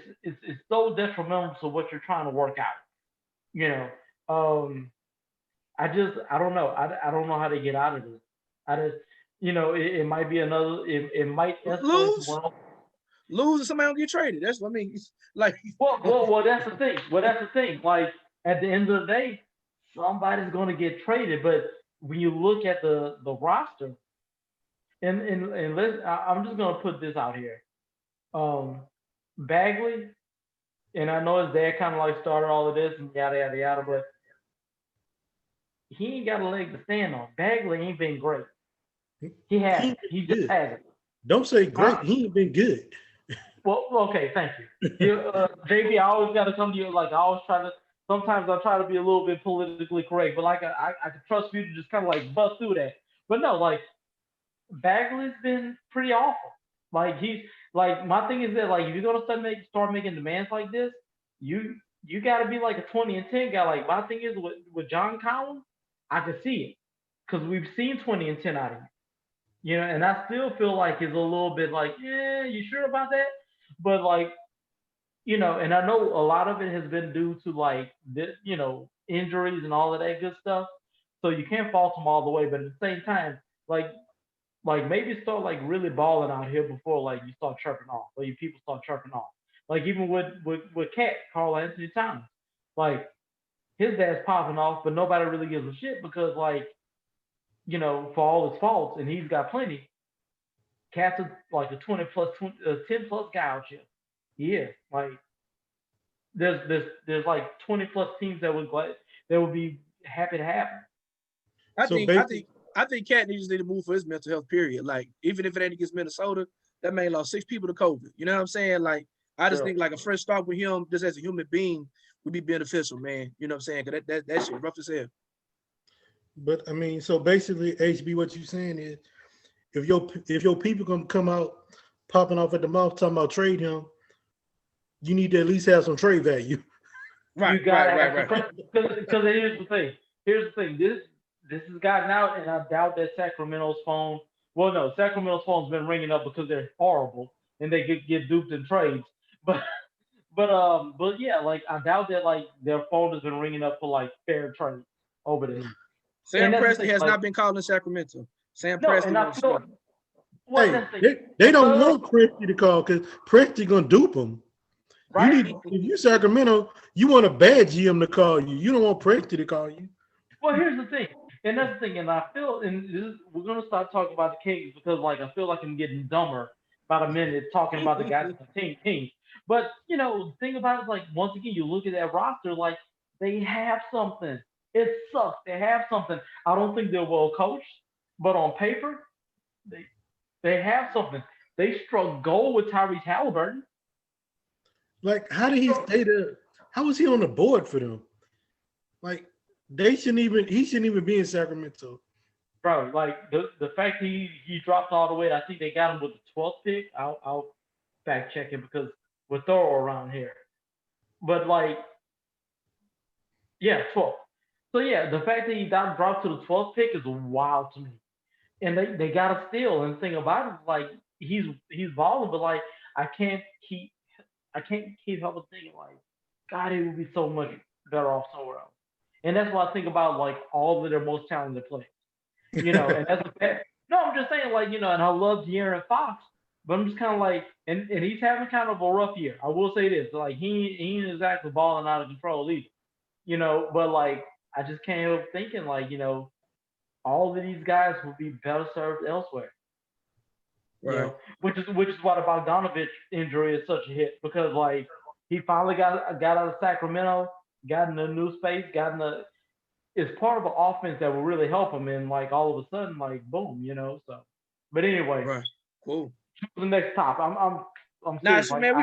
so detrimental to what you're trying to work out. You know, I don't know. I don't know how to get out of this. I just, it might be another. It might escalate to Lose, one. lose, and somebody don't get traded. That's what I mean. It's like, Well, that's the thing. Well, that's the thing. Like at the end of the day, somebody's going to get traded. But when you look at the roster, and I'm just going to put this out here. Bagley, and I know his dad kind of like started all of this and yada yada yada, but he ain't got a leg to stand on. Bagley ain't been great. He hasn't. He just hasn't. Don't say great. He ain't been good. Well, okay, thank you. JB, I always got to come to you. Like I always try to. Sometimes I try to be a little bit politically correct, but like I can trust you to just kind of like bust through that. But no, like Bagley's been pretty awful. Like he's like my thing is that like if you're gonna start making demands like this, you got to be like a 20-10 guy. Like my thing is with John Collins, I can see it because we've seen 20-10 out of him. And I still feel like it's a little bit like, yeah, you sure about that? But like, and I know a lot of it has been due to like this, injuries and all of that good stuff. So you can't fault him all the way, but at the same time, like maybe start like really balling out here before like you start chirping off, or you people start chirping off. Like even with Cat, Carl Anthony Towns, like his dad's popping off, but nobody really gives a shit because like, for all his faults, and he's got plenty. Cat's like a 10 plus guy out here. He is like there's like 20 plus teams that would be happy to have him. I think Cat needs to move for his mental health period. Like even if it ain't against Minnesota, that man lost 6 people to COVID. You know what I'm saying? Like I just think like a fresh start with him, just as a human being, would be beneficial, man. You know what I'm saying? Cause that shit rough as hell. But I mean, so basically, HB, what you saying is, if your people gonna come out popping off at the mouth talking about trade him, you need to at least have some trade value. Right. Because here's the thing. This has gotten out, and I doubt that Sacramento's phone. Well, no, Sacramento's phone's been ringing up because they're horrible and they get duped in trades. But yeah, like I doubt that like their phone has been ringing up for like fair trade over there. Sam Presti has not been called in Sacramento. Presti. They don't want Presti to call because Presti gonna dupe them. Right? If you Sacramento, you want a bad GM to call you. You don't want Presti to call you. Well, here's the thing, and that's the thing, and I feel, we're gonna start talking about the Kings because like I feel like I'm getting dumber about a minute talking about the guys on the team. But the thing about it is like once again, you look at that roster, like they have something. It sucks. They have something. I don't think they're well coached, but on paper, they have something. They struck gold with Tyrese Halliburton. Like, how did he stay there? How was he on the board for them? Like, he shouldn't even be in Sacramento. Bro, like the fact he dropped all the way, I think they got him with the 12th pick. I'll fact check it because we're thorough around here. But like, yeah, 12th. So yeah, the fact that he dropped to the 12th pick is wild to me. And they got a steal. And the thing about it is like he's balling, but like I can't keep helping thinking like, God, he would be so much better off somewhere else. And that's what I think about like all of their most talented players. And that's a fact. No, I'm just saying like, and I love De'Aaron Fox, but I'm just kind of like, and he's having kind of a rough year. I will say this, like he ain't exactly balling out of control either. But like I just can't help thinking like, all of these guys would be better served elsewhere. Right. Which is why the Bogdonavic injury is such a hit because like he finally got out of Sacramento, got in a new space, it's part of an offense that will really help him, and like all of a sudden, like boom, So, but anyway, right, cool. The next top, I'm nah, serious. Man,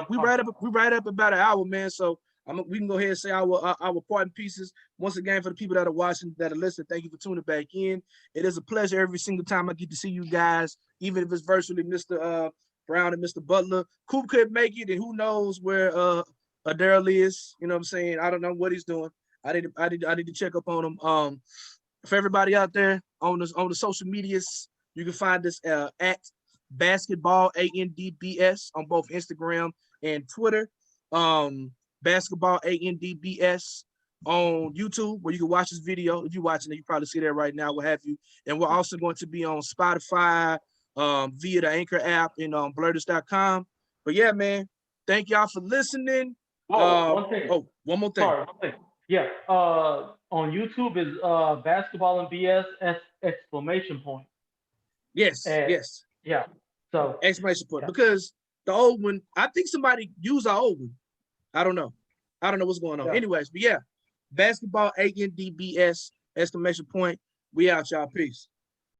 we right up about an hour, man. So we can go ahead and say our parting pieces once again for the people that are watching, that are listening. Thank you for tuning back in. It is a pleasure every single time I get to see you guys, even if it's virtually Mr. Brown and Mr. Butler. Coop couldn't make it, and who knows where Daryl is? You know what I'm saying? I don't know what he's doing. I need to check up on him. For everybody out there, on the social medias. You can find us at basketball ANDBS on both Instagram and Twitter. Basketball ANDBS on YouTube, where you can watch this video. If you're watching it, you probably see that right now, what have you. And we're also going to be on Spotify, via the Anchor app and on blurters.com. But yeah, man, thank y'all for listening. One thing. Oh, one more thing. Sorry, one thing. Yeah. On YouTube is basketball and BS exclamation point. Yes, yes. Yeah. So exclamation point. Because the old one, I think somebody used our old one. I don't know what's going on. Yeah. Anyways, but yeah, basketball ANDBS exclamation point. We out, y'all. Peace.